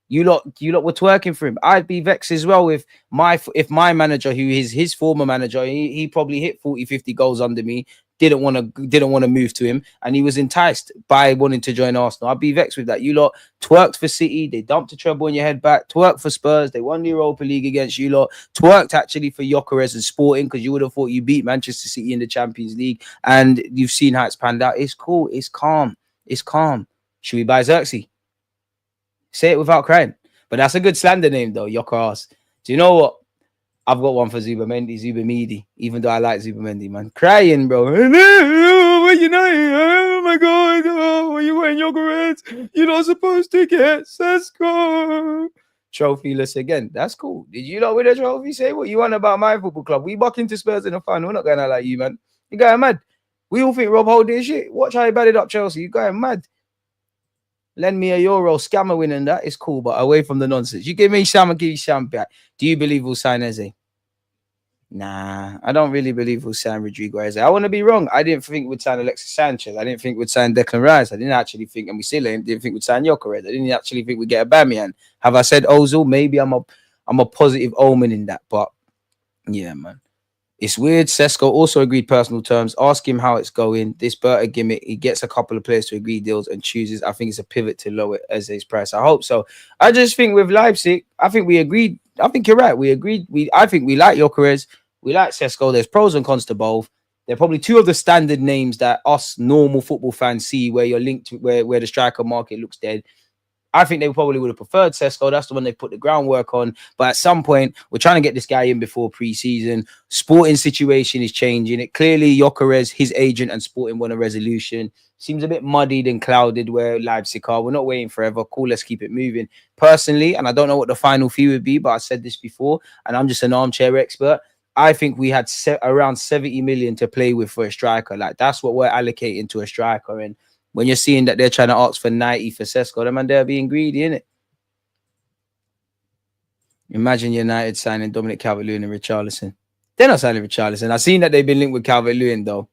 A: you lot were twerking for him. I'd be vexed as well if my manager, who is his former manager, he probably hit 40, 50 goals under me, didn't want to move to him, and he was enticed by wanting to join Arsenal. I'd be vexed with that. You lot twerked for City, they dumped a treble on your head back, twerked for Spurs, they won the Europa League against you lot, twerked actually for Gyokeres and Sporting, because you would have thought you beat Manchester City in the Champions League, and you've seen how it's panned out. It's cool, it's calm. Should we buy Xerxes? Say it without crying. But that's a good slander name though, Gyokeres. Do you know what? I've got one for Zubamedi, even though I like Zubamedi, man. Crying, bro. Oh my God. Oh, you wearing Gyokeres? You're not supposed to get Sesko. Trophyless again. That's cool. Did you not win a trophy? Say what you want about my football club. We buck into Spurs in the final. We're not going out like you, man. You're going mad. We all think Rob holding shit. Watch how he batted up Chelsea. You're going mad. Lend me a euro, scammer winning that is cool, but away from the nonsense. You give me Sam, I'll give you Sam back. Do you believe we'll sign Eze? Nah, I don't really believe we'll sign Rodrygo Eze. I want to be wrong. I didn't think we'd sign Alexis Sanchez. I didn't think we'd sign Declan Rice. I didn't actually think, and we still didn't think we'd sign Gyokeres. I didn't actually think we'd get a Bamian. Have I said Ozil? Maybe I'm a positive omen in that, but yeah, man. It's weird. Sesko also agreed personal terms. Ask him how it's going. This Berta gimmick, he gets a couple of players to agree deals and chooses. I think it's a pivot to lower Eze's price. I hope so. I just think with Leipzig, I think we agreed. I think you're right. We agreed. I think we like Gyokeres. We like Sesko. There's pros and cons to both. They're probably 2 of the standard names that us normal football fans see where you're linked to where the striker market looks dead. I think they probably would have preferred Sesko. That's the one they put the groundwork on. But at some point, we're trying to get this guy in before pre-season. Sporting situation is changing. It clearly, Gyokeres, his agent, and Sporting want a resolution. Seems a bit muddied and clouded where Leipzig are. We're not waiting forever. Cool, let's keep it moving. Personally, and I don't know what the final fee would be, but I said this before, and I'm just an armchair expert. I think we had around 70 million to play with for a striker. Like, that's what we're allocating to a striker. And when you're seeing that they're trying to ask for 90 for Sesko, them and they're being greedy, innit? Imagine United signing Dominic Calvert-Lewin and Richarlison. They're not signing Richarlison. I've seen that they've been linked with Calvert-Lewin, though.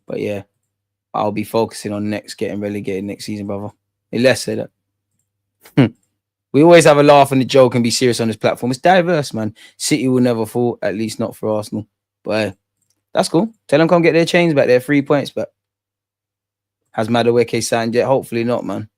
A: But yeah, I'll be focusing on getting relegated next season, brother. Let's say that. We always have a laugh and a joke and be serious on this platform. It's diverse, man. City will never fall, at least not for Arsenal. But that's cool. Tell them come get their chains back, their 3 points back. Has Madueke signed yet? Hopefully not, man.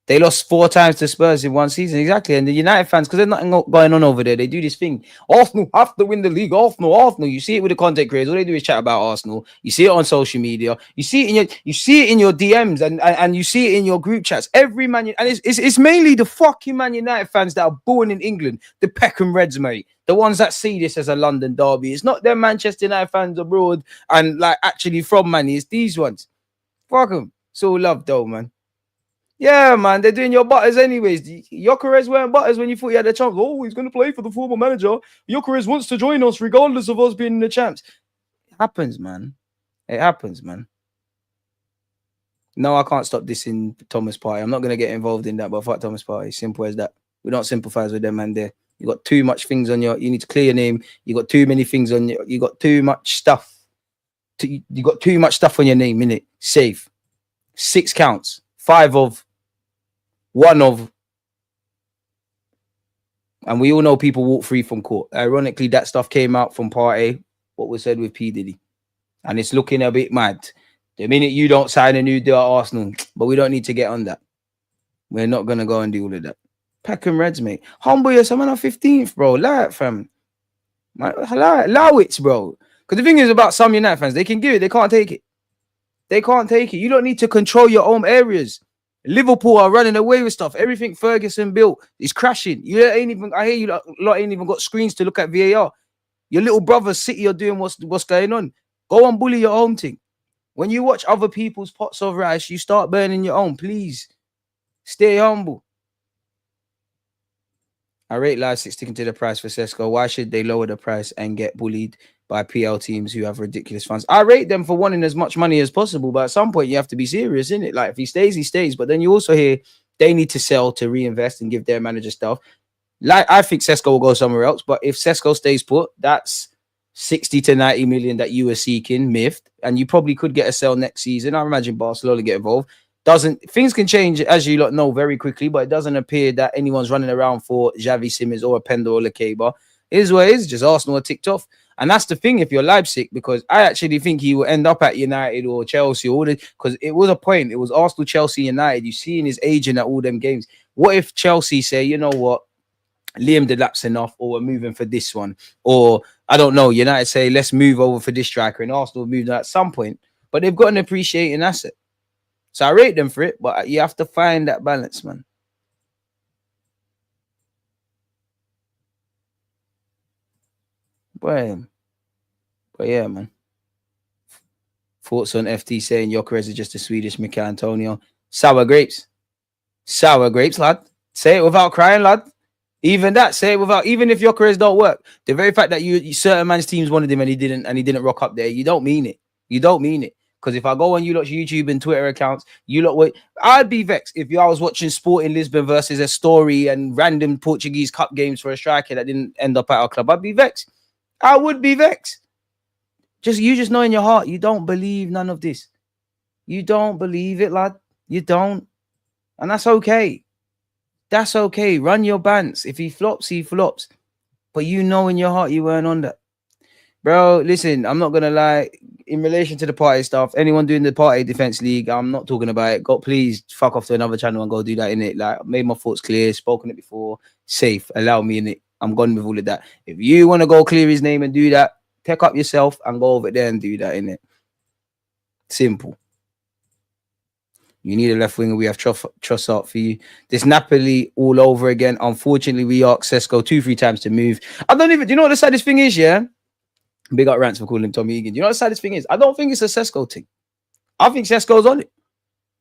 A: They lost 4 times to Spurs in one season. Exactly. And the United fans, because there's nothing going on over there, they do this thing. Arsenal have to win the league. Arsenal. You see it with the content creators. All they do is chat about Arsenal. You see it on social media. You see it in your DMs and you see it in your group chats. Every man, and it's mainly the fucking Man United fans that are born in England, the Peckham Reds, mate. The ones that see this as a London derby. It's not them Manchester United fans abroad and like actually from Man. It's these ones. Fuck them. It's all love though, man. Yeah, man, they're doing your butters anyways. Gyokeres wearing butters when you thought you had a chance. Oh, he's going to play for the former manager. Gyokeres wants to join us regardless of us being in the champs. It happens, man. It happens, man. No, I can't stop dissing Thomas Partey. I'm not going to get involved in that, but fuck Thomas Partey. Simple as that. We don't sympathize with them, man, there. You got too much things on you need to clear your name. You got too many things on you got too much stuff. You got too much stuff on your name, innit? Safe. 6 counts. 5 of. 1 of. And we all know people walk free from court. Ironically, that stuff came out from Part A, what was said with P. Diddy. And it's looking a bit mad. The minute you don't sign a new deal at Arsenal, but we don't need to get on that. We're not going to go and do all of that. Peckham Reds, mate. Humble yourself on 15th, bro. Lie, fam. Allow it, bro. Because the thing is about some United fans, they can give it, they can't take it. They can't take it. You don't need to control your own areas. Liverpool are running away with stuff. Everything Ferguson built is crashing. You ain't even. I hear you lot ain't even got screens to look at VAR. Your little brother City are doing what's going on. Go and bully your own thing. When you watch other people's pots of rice, you start burning your own. Please stay humble. I rate Leipzig sticking to the price for Sesko. Why should they lower the price and get bullied by PL teams who have ridiculous funds? I rate them for wanting as much money as possible, but at some point you have to be serious, innit? Like if he stays, he stays. But then you also hear they need to sell to reinvest and give their manager stuff. Like I think Sesko will go somewhere else, but if Sesko stays put, that's 60 to 90 million that you were seeking, miffed, and you probably could get a sell next season. I imagine Barcelona get involved. Things can change, as you lot know, very quickly, but it doesn't appear that anyone's running around for Xavi Simons or a Pendo or Lakeba. It is what it is, just Arsenal are ticked off. And that's the thing if you're Leipzig, because I actually think he will end up at United or Chelsea, because it was a point. It was Arsenal, Chelsea, United. You see in his agent at all them games. What if Chelsea say, you know what, Liam Delap's enough, or we're moving for this one? Or, I don't know, United say, let's move over for this striker, and Arsenal move at some point. But they've got an appreciating asset. So I rate them for it, but you have to find that balance, man. But yeah, man. Thoughts on FT saying Gyokeres is just a Swedish Mikel Antonio. Sour grapes. Sour grapes, lad. Say it without crying, lad. Even that, say it without, even if Gyokeres don't work. The very fact that you certain man's teams wanted him and he didn't rock up there, you don't mean it. You don't mean it. Because if I go on you lot's YouTube and Twitter accounts, I'd be vexed if I was watching Sporting Lisbon versus a story and random Portuguese cup games for a striker that didn't end up at our club. I'd be vexed. I would be vexed. You just know in your heart, you don't believe none of this. You don't believe it, lad. You don't. And that's okay. That's okay. Run your bants. If he flops, he flops. But you know in your heart you weren't on that. Bro, listen, I'm not going to lie. In relation to the party stuff, anyone doing the party defense league, I'm not talking about it. Please fuck off to another channel and go do that in it. Like, made my thoughts clear, spoken it before, safe, allow me in it. I'm gone with all of that. If you want to go clear his name and do that, pick up yourself and go over there and do that in it. Simple. You need a left winger. We have Trossard for you. This Napoli all over again. Unfortunately, we asked Sesko 2-3 times to move. Do you know what the saddest thing is, yeah? Big up Rants for calling him Tommy Egan. You know what the saddest thing is? I don't think it's a Sesko thing. I think Sesko's on it.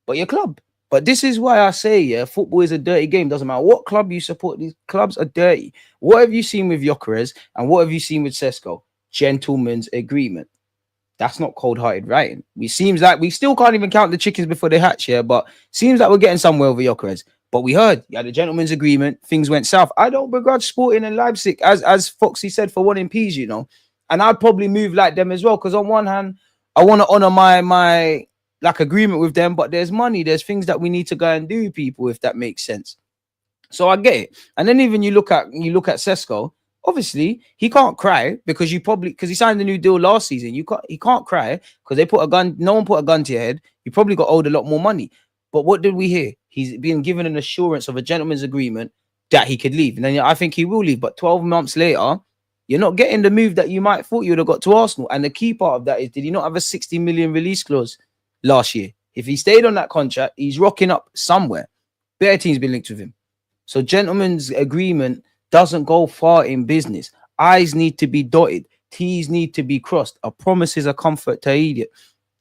A: But your club. But this is why I say, yeah, football is a dirty game. Doesn't matter what club you support. These clubs are dirty. What have you seen with Gyokeres and what have you seen with Sesko? Gentleman's agreement. That's not cold-hearted writing. It seems like we still can't even count the chickens before they hatch here, but seems like we're getting somewhere with Gyokeres. But we heard, you had a gentleman's agreement. Things went south. I don't begrudge Sporting and Leipzig, as Foxy said, for wanting peas, you know. And I'd probably move like them as well, because on one hand, I want to honor my agreement with them, but there's money, there's things that we need to go and do, people, if that makes sense. So I get it. And then even you look at Sesko, obviously he can't cry because he signed a new deal last season. He can't cry because they put a gun, no one put a gun to your head. You probably got owed a lot more money. But what did we hear? He's been given an assurance of a gentleman's agreement that he could leave. And then I think he will leave. But 12 months later, you're not getting the move that you might thought you would have got to Arsenal. And the key part of that is, did he not have a 60 million release clause last year? If he stayed on that contract, he's rocking up somewhere. Better teams been linked with him. So gentleman's agreement doesn't go far in business. I's need to be dotted. T's need to be crossed. A promise is a comfort to idiot.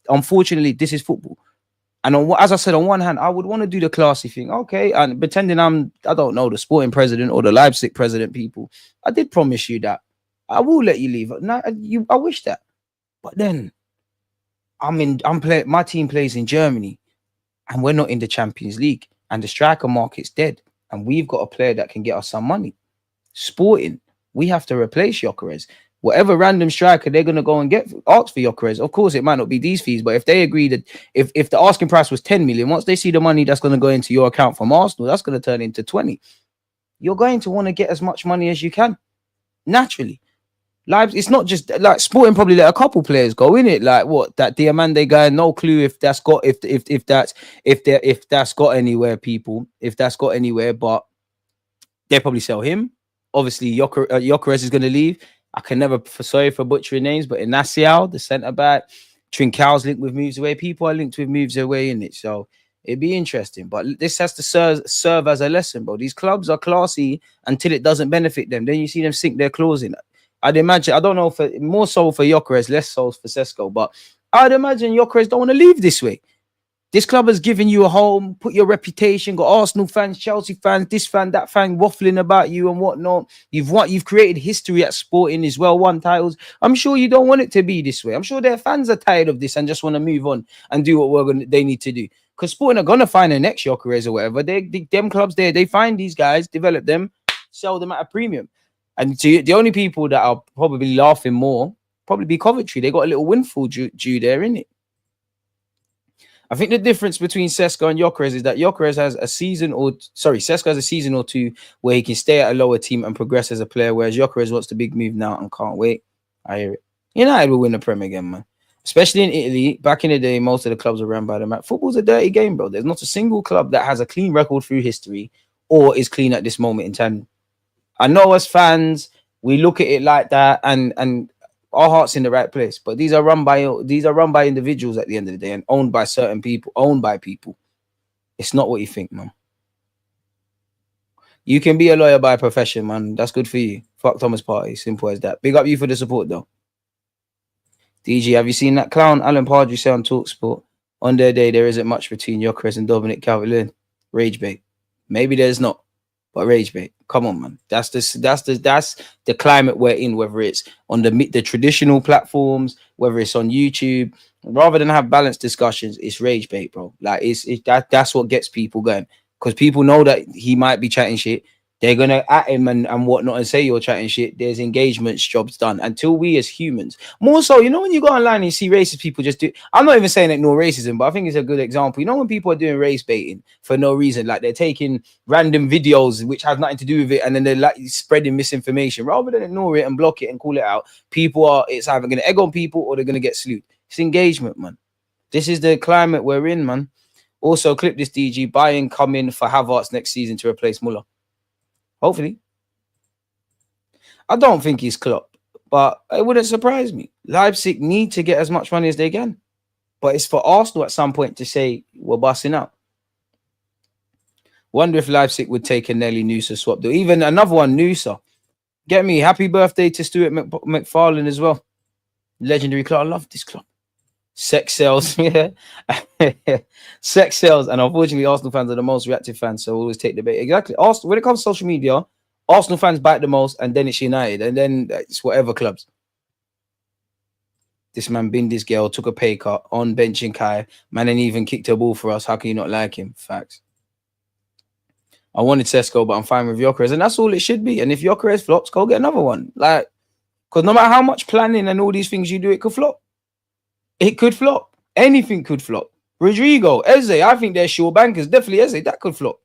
A: Unfortunately, this is football. And as I said, on one hand, I would want to do the classy thing. Okay, and pretending I don't know, the Sporting president or the Leipzig president, people. I did promise you that. I will let you leave. I wish that. But then my team plays in Germany and we're not in the Champions League and the striker market's dead. And we've got a player that can get us some money. Sporting, we have to replace Gyokeres. Whatever random striker they're going to go and ask for Gyokeres. Of course, it might not be these fees, but if they agree that if the asking price was 10 million, once they see the money that's going to go into your account from Arsenal, that's going to turn into 20. you're going to want to get as much money as you can naturally. Lives, it's not just like Sporting probably let a couple players go in it. Like what that Diamande guy, no clue if that's got if that's got anywhere, people. If that's got anywhere, but they'll probably sell him. Obviously, Gyökeres is going to leave. I can never, sorry for butchering names, but Inacial, the centre back, Trincão's linked with moves away. People are linked with moves away in it, so it'd be interesting. But this has to serve as a lesson, bro. These clubs are classy until it doesn't benefit them. Then you see them sink their claws in. I'd imagine, I don't know, for more so for Gyökeres, less so for Sesko, but I'd imagine Gyökeres don't want to leave this way. This club has given you a home, put your reputation, got Arsenal fans, Chelsea fans, this fan, that fan waffling about you and whatnot. You've created history at Sporting as well, won titles. I'm sure you don't want it to be this way. I'm sure their fans are tired of this and just want to move on and do what they need to do. Because Sporting are gonna find the next Gyökeres or whatever. Them clubs there, they find these guys, develop them, sell them at a premium. And the only people that are probably laughing more probably be Coventry. They got a little windfall due there, innit? I think the difference between Sesko and Gyökeres is that Gyökeres has Sesko has a season or two where he can stay at a lower team and progress as a player, whereas Gyökeres wants the big move now and can't wait. I hear it. United will win the Prem again, man. Especially in Italy. Back in the day, most of the clubs are run by the man. Football's a dirty game, bro. There's not a single club that has a clean record through history or is clean at this moment in time. I know as fans, we look at it like that and our heart's in the right place, but these are run by individuals at the end of the day and owned by certain people, It's not what you think, man. You can be a lawyer by profession, man. That's good for you. Fuck Thomas Partey. Simple as that. Big up you for the support, though. DG, have you seen that clown Alan Pardew say on TalkSport? On their day, there isn't much between Gyökeres and Dominic Calvert-Lewin. Rage bait. Maybe there's not, but rage bait. Come on, man. That's the climate we're in. Whether it's on the traditional platforms, whether it's on YouTube, rather than have balanced discussions, it's rage bait, bro. Like that's what gets people going, because people know that he might be chatting shit. They're gonna at him and whatnot and say you're chatting shit. There's engagements, jobs done. Until we as humans, more so, you know, when you go online and you see racist people just do. I'm not even saying ignore racism, but I think it's a good example. You know, when people are doing race baiting for no reason, like they're taking random videos which have nothing to do with it, and then they're like spreading misinformation rather than ignore it and block it and call it out. It's either gonna egg on people or they're gonna get slewed. It's engagement, man. This is the climate we're in, man. Also, clip this, DG. Buying coming for Havertz next season to replace Muller. Hopefully. I don't think he's Klopp, but it wouldn't surprise me. Leipzig need to get as much money as they can, but it's for Arsenal at some point to say we're busting out. Wonder if Leipzig would take a Nelly Noosa swap deal. Even another one, Noosa. Get me. Happy birthday to Stuart McFarlane as well. Legendary club. I love this club. Sex sells, yeah. Sex sells, and unfortunately, Arsenal fans are the most reactive fans, so always take the bait. Exactly. Arsenal, when it comes to social media, Arsenal fans bite the most, and then it's United, and then it's whatever clubs. This man binned this girl, took a pay cut on benching Kai. Man ain't even kicked a ball for us. How can you not like him? Facts. I wanted Sesko, but I'm fine with Gyökeres, and that's all it should be. And if Gyökeres flops, go get another one. Like, because no matter how much planning and all these things you do, it could flop. It could flop. Anything could flop. Rodrygo, Eze, I think they're sure bankers. Definitely Eze, that could flop.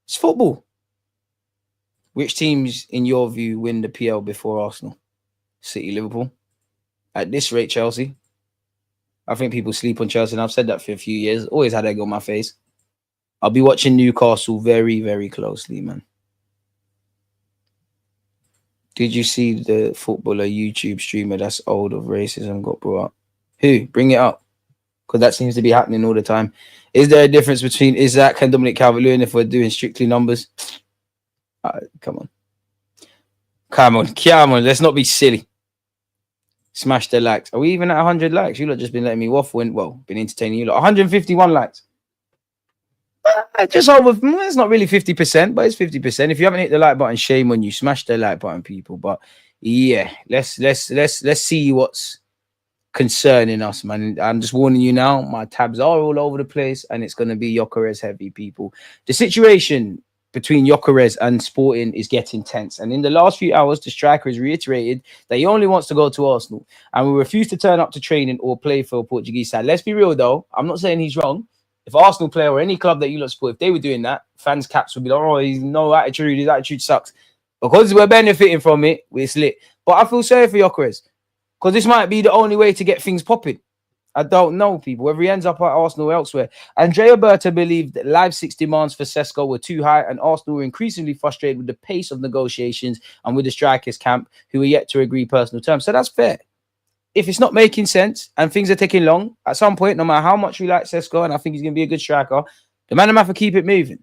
A: It's football. Which teams, in your view, win the PL before Arsenal? City, Liverpool. At this rate, Chelsea. I think people sleep on Chelsea, and I've said that for a few years. Always had egg on my face. I'll be watching Newcastle very, very closely, man. Did you see the footballer YouTube streamer that's old of racism got brought up? Who? Bring it up. Because that seems to be happening all the time. Is there a difference between Isaac and Dominic Calvert-Lewin if we're doing strictly numbers? Come on. Come on. Let's not be silly. Smash the likes. Are we even at 100 likes? You lot just been letting me waffle and, well, been entertaining you lot. 151 likes. Just over, it's not really 50%, but it's 50%. If you haven't hit the like button, shame on you. Smash the like button, people. But yeah, let's see what's concerning us, man. I'm just warning you now, my tabs are all over the place, and it's going to be Gyökeres heavy, people. The situation between Gyökeres and Sporting is getting tense, and in the last few hours, the striker has reiterated that he only wants to go to Arsenal and will refuse to turn up to training or play for a Portuguese side. Let's be real, though. I'm not saying he's wrong. If Arsenal player or any club that you lot support, if they were doing that, fans' caps would be like, oh, he's no attitude, his attitude sucks. Because we're benefiting from it, we're lit. But I feel sorry for Gyökeres, because this might be the only way to get things popping. I don't know, people, whether he ends up at Arsenal or elsewhere. Andrea Berta believed that Leipzig's demands for Sesko were too high, and Arsenal were increasingly frustrated with the pace of negotiations and with the strikers' camp, who were yet to agree personal terms. So that's fair. If it's not making sense and things are taking long, at some point, no matter how much we like Sesko, and I think he's going to be a good striker, the man will have to keep it moving.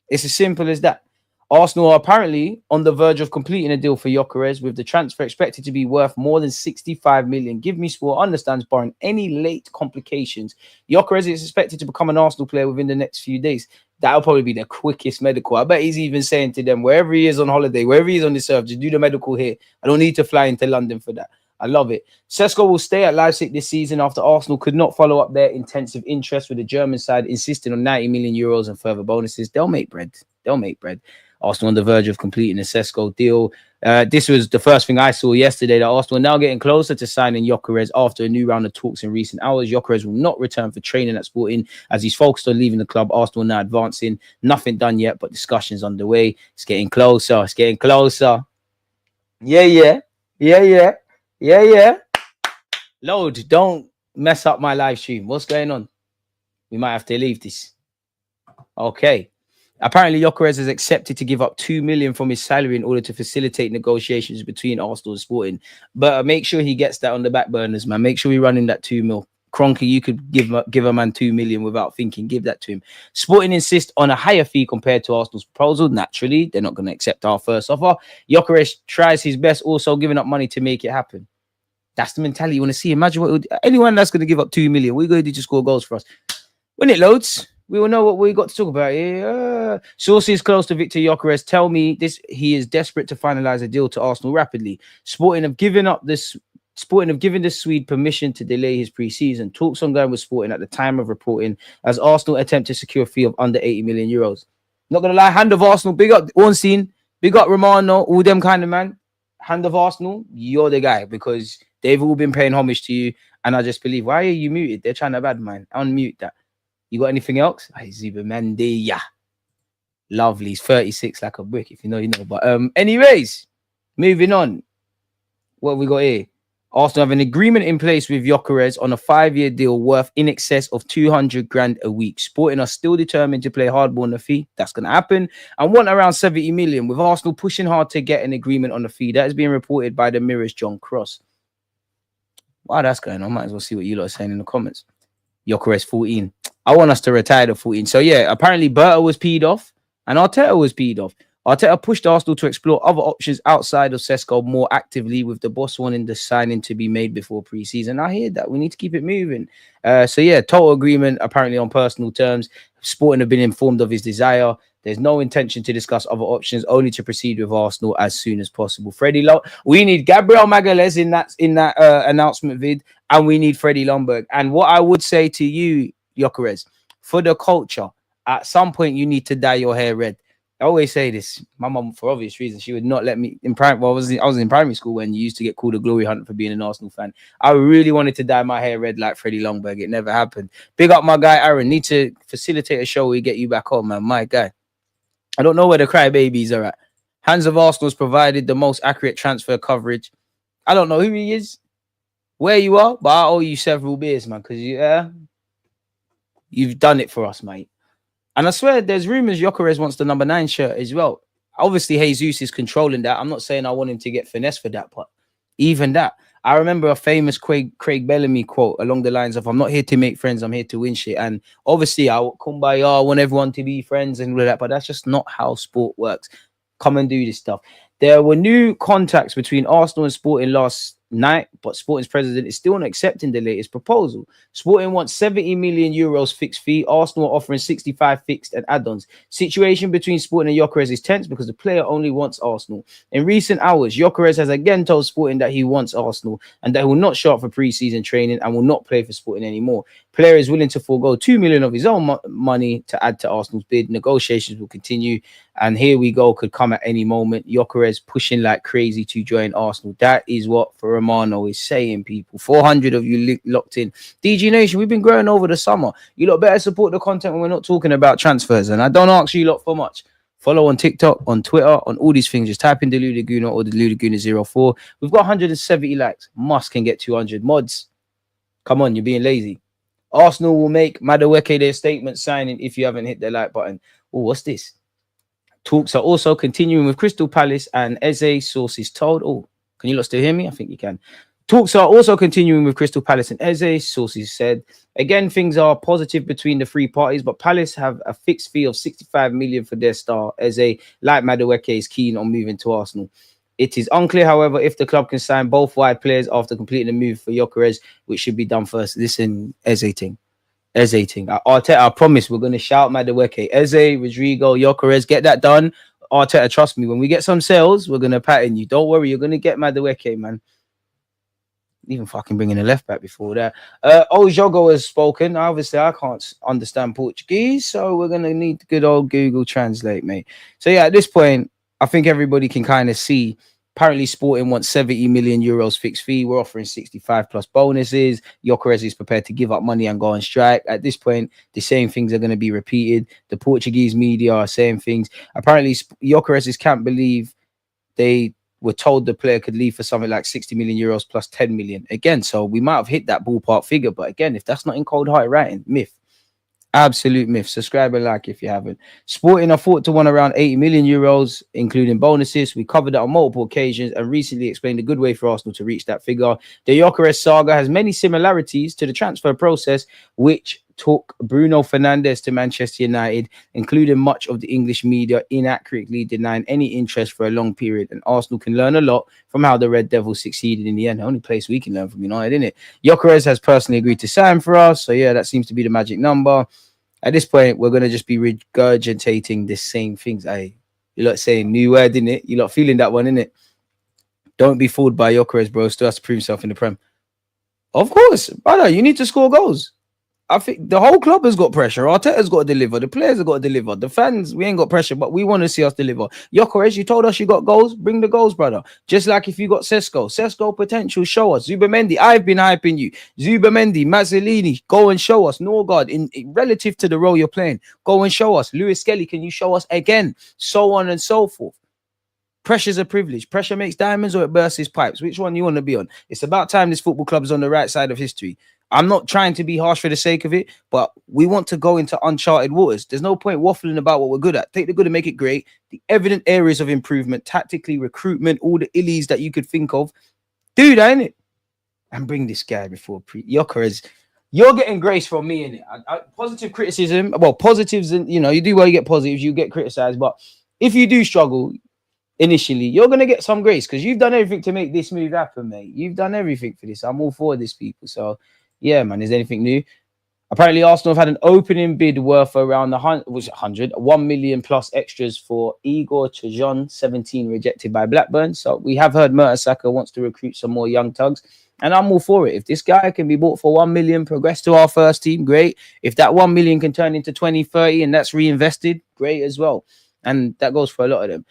A: It's as simple as that. Arsenal are apparently on the verge of completing a deal for Gyökeres, with the transfer expected to be worth more than 65 million. Give Me Sport understands, barring any late complications, Gyökeres is expected to become an Arsenal player within the next few days. That'll probably be the quickest medical. I bet he's even saying to them, wherever he is on holiday, wherever he is on this earth, just do the medical here. I don't need to fly into London for that. I love it. Sesko will stay at Leipzig this season after Arsenal could not follow up their intensive interest, with the German side insisting on 90 million euros and further bonuses. They'll make bread. They'll make bread. Arsenal on the verge of completing the Sesko deal. This was the first thing I saw yesterday, that Arsenal are now getting closer to signing Gyökeres after a new round of talks in recent hours. Gyökeres will not return for training at Sporting as he's focused on leaving the club. Arsenal now advancing. Nothing done yet, but discussions underway. It's getting closer. It's getting closer. Yeah. Load, don't mess up my live stream. What's going on? We might have to leave this. Okay. Apparently, Gyökeres has accepted to give up 2 million from his salary in order to facilitate negotiations between Arsenal and Sporting. But make sure he gets that on the back burners, man. Make sure we run in that 2 mil. Kroenke, you could give a man 2 million without thinking. Give that to him. Sporting insist on a higher fee compared to Arsenal's proposal. Naturally, they're not going to accept our first offer. Gyökeres tries his best, also giving up money to make it happen. That's the mentality you want to see. Imagine what anyone that's going to give up 2 million, we're going to do to score goals for us. When it loads, we will know what we got to talk about here. Sources close to Viktor Gyokeres tell me this: he is desperate to finalize a deal to Arsenal rapidly. Sporting have given the Swede permission to delay his pre-season. Talks ongoing with Sporting at the time of reporting, as Arsenal attempt to secure a fee of under 80 million euros. Not gonna lie, hand of Arsenal, big up Ornstein, big up Romano, all them kind of man. Hand of Arsenal, you're the guy, because they've all been paying homage to you, and I just believe. Why are you muted? They're trying to bad man. Unmute that. You got anything else? Zubermandia. Lovely. He's 36 like a brick. If you know, you know. But anyways, moving on. What have we got here? Arsenal have an agreement in place with Gyökeres on a 5-year deal worth in excess of 200 grand a week. Sporting are still determined to play hardball on the fee. That's going to happen. And want around 70 million, with Arsenal pushing hard to get an agreement on the fee. That is being reported by the Mirror's John Cross. Wow, that's going on. Might as well see what you lot are saying in the comments. Gyökeres 14. I want us to retire the 14. So yeah, apparently Berta was peed off and Arteta was peed off. Arteta pushed Arsenal to explore other options outside of Sesko more actively, with the boss wanting the signing to be made before pre-season. I hear that. We need to keep it moving. So yeah, total agreement apparently on personal terms. Sporting have been informed of his desire. There's no intention to discuss other options, only to proceed with Arsenal as soon as possible. Freddie we need Gabriel Magalhaes in that announcement vid, and we need Freddie Ljungberg. And what I would say to you, Gyökeres, for the culture, at some point you need to dye your hair red. I always say this. My mum, for obvious reasons, she would not let me in primary. Well, I was in primary school when you used to get called a glory hunter for being an Arsenal fan. I really wanted to dye my hair red like Freddie Ljungberg. It never happened. Big up my guy Aaron. Need to facilitate a show where we get you back home, man. My guy. I don't know where the crybabies are at. Hands of Arsenal's provided the most accurate transfer coverage. I don't know who he is, where you are, but I owe you several beers, man, because you've done it for us, mate. And I swear there's rumors Gyökeres wants the number 9 shirt as well. Obviously, Jesus is controlling that. I'm not saying I want him to get finesse for that, but even that. I remember a famous Craig Bellamy quote along the lines of, I'm not here to make friends, I'm here to win shit. And obviously, I want everyone to be friends and all that, but that's just not how sport works. Come and do this stuff. There were new contacts between Arsenal and Sporting last night, but Sporting's president is still not accepting the latest proposal. Sporting wants 70 million euros fixed fee. Arsenal are offering 65 fixed and add-ons. Situation between Sporting and Gyökeres is tense because the player only wants Arsenal. In recent hours, Gyökeres has again told Sporting that he wants Arsenal and that he will not show up for pre-season training and will not play for Sporting anymore. Player is willing to forego 2 million of his own money to add to Arsenal's bid. Negotiations will continue, and here we go, could come at any moment. Gyokeres pushing like crazy to join Arsenal. That is what Romano is saying, people. 400 of you locked in. DG Nation, we've been growing over the summer. You lot better support the content when we're not talking about transfers, and I don't ask you lot for much. Follow on TikTok, on Twitter, on all these things. Just type in Deluded Gooner or Deluded Gooner 04. We've got 170 likes. Musk can get 200 mods. Come on, you're being lazy. Arsenal will make Madueke their statement signing if you haven't hit the like button. Oh, what's this? Talks are also continuing with Crystal Palace and Eze, sources told. Oh, can you lot still hear me? I think you can. Talks are also continuing with Crystal Palace and Eze, sources said. Again, things are positive between the three parties, but Palace have a fixed fee of 65 million for their star. Eze, like Madueke, is keen on moving to Arsenal. It is unclear, however, if the club can sign both wide players after completing the move for Gyokeres, which should be done first. Listen, Eze thing. Arteta, I promise we're going to shout Madueke. Eze, Rodrygo, Gyokeres, get that done. Arteta, trust me, when we get some sales, we're going to pattern you. Don't worry, you're going to get Madueke, man. Even fucking bringing a left back before that. Jogo has spoken. Obviously, I can't understand Portuguese, so we're going to need good old Google Translate, mate. So, yeah, at this point, I think everybody can kind of see. Apparently, Sporting wants 70 million euros fixed fee. We're offering 65 plus bonuses. Gyokeres is prepared to give up money and go on strike. At this point, the same things are going to be repeated. The Portuguese media are saying things. Apparently, Gyokeres can't believe they were told the player could leave for something like 60 million euros plus 10 million. Again, so we might have hit that ballpark figure. But again, if that's not in cold hard writing, myth. Absolute myth. Subscribe and like if you haven't. Sporting are thought to want around 80 million euros, including bonuses. We covered that on multiple occasions and recently explained a good way for Arsenal to reach that figure. The Gyokeres saga has many similarities to the transfer process, which took Bruno Fernandes to Manchester United, including much of the English media inaccurately denying any interest for a long period. And Arsenal can learn a lot from how the Red Devils succeeded in the end. The only place we can learn from United, isn't it? Gyokeres has personally agreed to sign for us. So, yeah, that seems to be the magic number. At this point, we're going to just be regurgitating the same things. You're lot saying new word, innit? You're lot feeling that one, innit? Don't be fooled by Gyokeres, bro. Still has to prove himself in the Prem. Of course, brother, you need to score goals. I think the whole club has got pressure. Arteta's got to deliver. The players have got to deliver. The fans, we ain't got pressure, but we want to see us deliver. Gyokeres, you told us you got goals. Bring the goals, brother. Just like if you got Sesko potential, show us. Zubimendi, I've been hyping you. Zubimendi, Mazzolini, go and show us. Norgard, in relative to the role you're playing, go and show us. Lewis Skelly, can you show us again? So on and so forth. Pressure's a privilege. Pressure makes diamonds or it bursts pipes. Which one you want to be on? It's about time this football club is on the right side of history. I'm not trying to be harsh for the sake of it, but we want to go into uncharted waters. There's no point waffling about what we're good at. Take the good and make it great. The evident areas of improvement, tactically, recruitment, all the illies that you could think of. Do that, innit? And bring this guy before Gyokeres. You're getting grace from me, innit? Positive criticism. Well, positives, and you do well, you get positives, you get criticized. But if you do struggle initially, you're going to get some grace because you've done everything to make this move happen, mate. You've done everything for this. I'm all for this, people. So, yeah, man, is there anything new? Apparently, Arsenal have had an opening bid worth around 1 million plus extras for Igor Trajan, 17, rejected by Blackburn. So we have heard Mertesacker wants to recruit some more young tugs, and I'm all for it. If this guy can be bought for 1 million, progress to our first team, great. If that 1 million can turn into 20, 30, and that's reinvested, great as well. And that goes for a lot of them.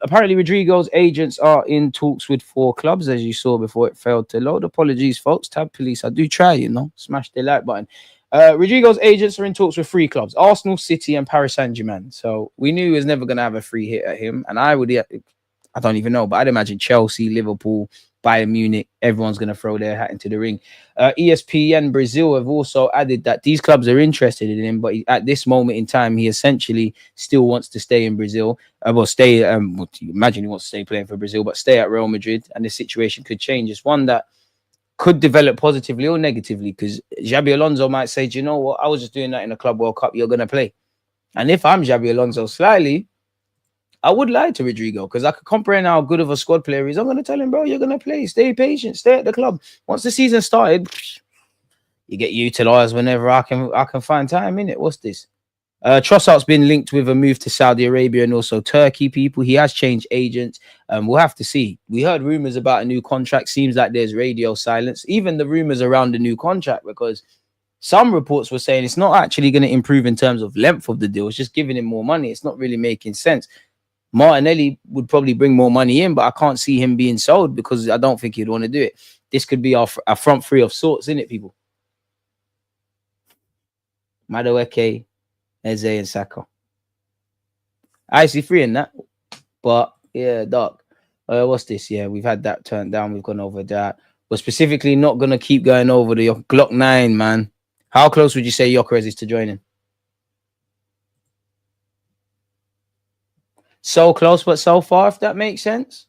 A: Apparently, Rodrygo's agents are in talks with 4 clubs, as you saw before it failed to load. Apologies, folks. Tab police. I do try, smash the like button. Rodrygo's agents are in talks with 3 clubs: Arsenal, City, and Paris Saint-Germain. So we knew he was never going to have a free hit at him. And I don't even know, but I'd imagine Chelsea, Liverpool, Bayern Munich, everyone's going to throw their hat into the ring. ESPN Brazil have also added that these clubs are interested in him, but at this moment in time, he essentially still wants to stay in Brazil. Imagine he wants to stay playing for Brazil, but stay at Real Madrid, and the situation could change. It's one that could develop positively or negatively, because Xabi Alonso might say, do you know what? I was just doing that in the Club World Cup. You're going to play. And if I'm Xabi Alonso slightly, I would lie to Rodrygo because I could comprehend how good of a squad player he is. I'm going to tell him, bro, you're going to play. Stay patient. Stay at the club. Once the season started, you get utilized whenever I can find time in it. What's this? Trossard's been linked with a move to Saudi Arabia and also Turkey, people. He has changed agents. We'll have to see. We heard rumors about a new contract. Seems like there's radio silence. Even the rumors around the new contract, because Some reports were saying it's not actually going to improve in terms of length of the deal. It's just giving him more money. It's not really making sense. Martinelli would probably bring more money in, but I can't see him being sold because I don't think he'd want to do it. This could be our front three of sorts, isn't it, people? Madueke, Eze, and Saka. I see three in that, but yeah, dark. What's this? Yeah, we've had that turned down. We've gone over that. We're specifically not going to keep going over the Glock 9, man. How close would you say Gyokeres is to joining? So close, but so far, if that makes sense.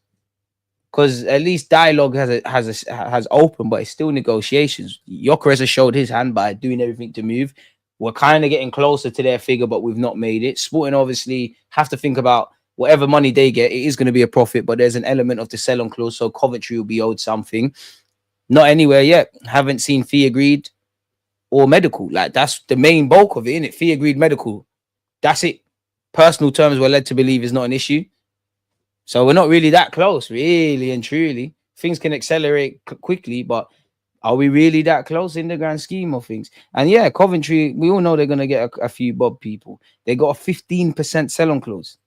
A: Because at least dialogue has opened, but it's still negotiations. Gyokeres has showed his hand by doing everything to move. We're kind of getting closer to their figure, but we've not made it. Sporting obviously have to think about whatever money they get. It is going to be a profit, but there's an element of the sell-on clause, so Coventry will be owed something. Not anywhere yet. Haven't seen fee agreed or medical. Like, that's the main bulk of it, isn't it? Fee agreed, medical. That's it. Personal terms we're led to believe is not an issue. So we're not really that close, really and truly. Things can accelerate quickly, but are we really that close in the grand scheme of things? And yeah, Coventry, we all know they're going to get a few bob people. They got a 15% sell-on clause.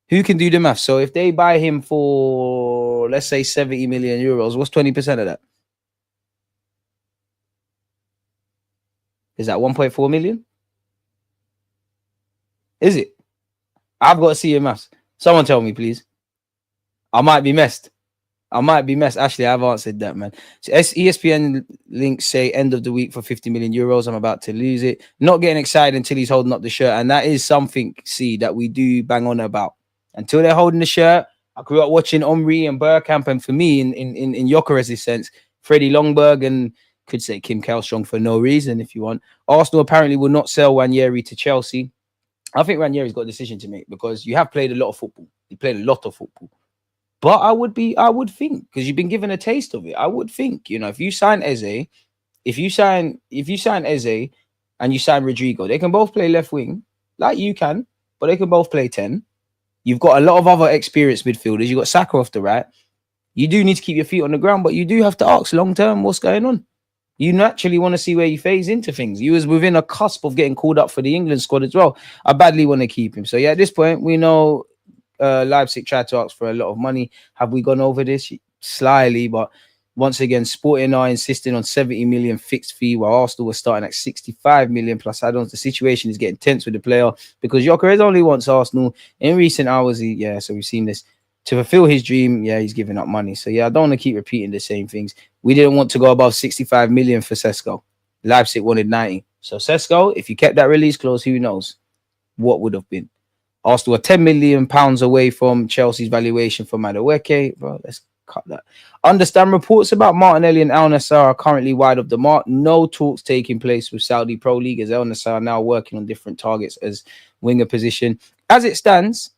A: Who can do the math? So if they buy him for, let's say, 70 million euros, what's 20% of that? Is that 1.4 million? Is it? I've got to see your maths. Someone tell me, please. I might be messed. Actually, I've answered that, man. So ESPN links say end of the week for 50 million euros. I'm about to lose it. Not getting excited until he's holding up the shirt. And that is something, that we do bang on about. Until they're holding the shirt, I grew up watching Omri and Bergkamp. And for me, in Gyokeres' sense, Freddie Longberg and could say Kim Kjellström for no reason, if you want. Arsenal apparently will not sell Ranieri to Chelsea. I think Ranieri's got a decision to make because you have played a lot of football. You played a lot of football. But I would think, because you've been given a taste of it, I would think, if you sign Eze, if you sign Eze and you sign Rodrygo, they can both play left wing, like you can, but they can both play 10. You've got a lot of other experienced midfielders. You've got Saka off the right. You do need to keep your feet on the ground, but you do have to ask long term what's going on. You naturally want to see where you phase into things. You was within a cusp of getting called up for the England squad as well. I badly want to keep him. So yeah, at this point, we know Leipzig tried to ask for a lot of money. Have we gone over this? Slyly, but once again, Sporting are insisting on 70 million fixed fee, while Arsenal was starting at 65 million plus add-ons. The situation is getting tense with the player because Gyokeres only wants Arsenal. In recent hours, so we've seen this. To fulfill his dream, he's giving up money. So I don't want to keep repeating the same things. We didn't want to go above 65 million for Sesko. Leipzig wanted 90. So Sesko, if you kept that release clause, who knows what would have been. Arsenal are 10 million pounds away from Chelsea's valuation for Madueke. Bro, let's cut that. Understand reports about Martinelli and Al Nassr are currently wide of the mark. No talks taking place with Saudi Pro League, as Al Nassr are now working on different targets as winger position. As it stands,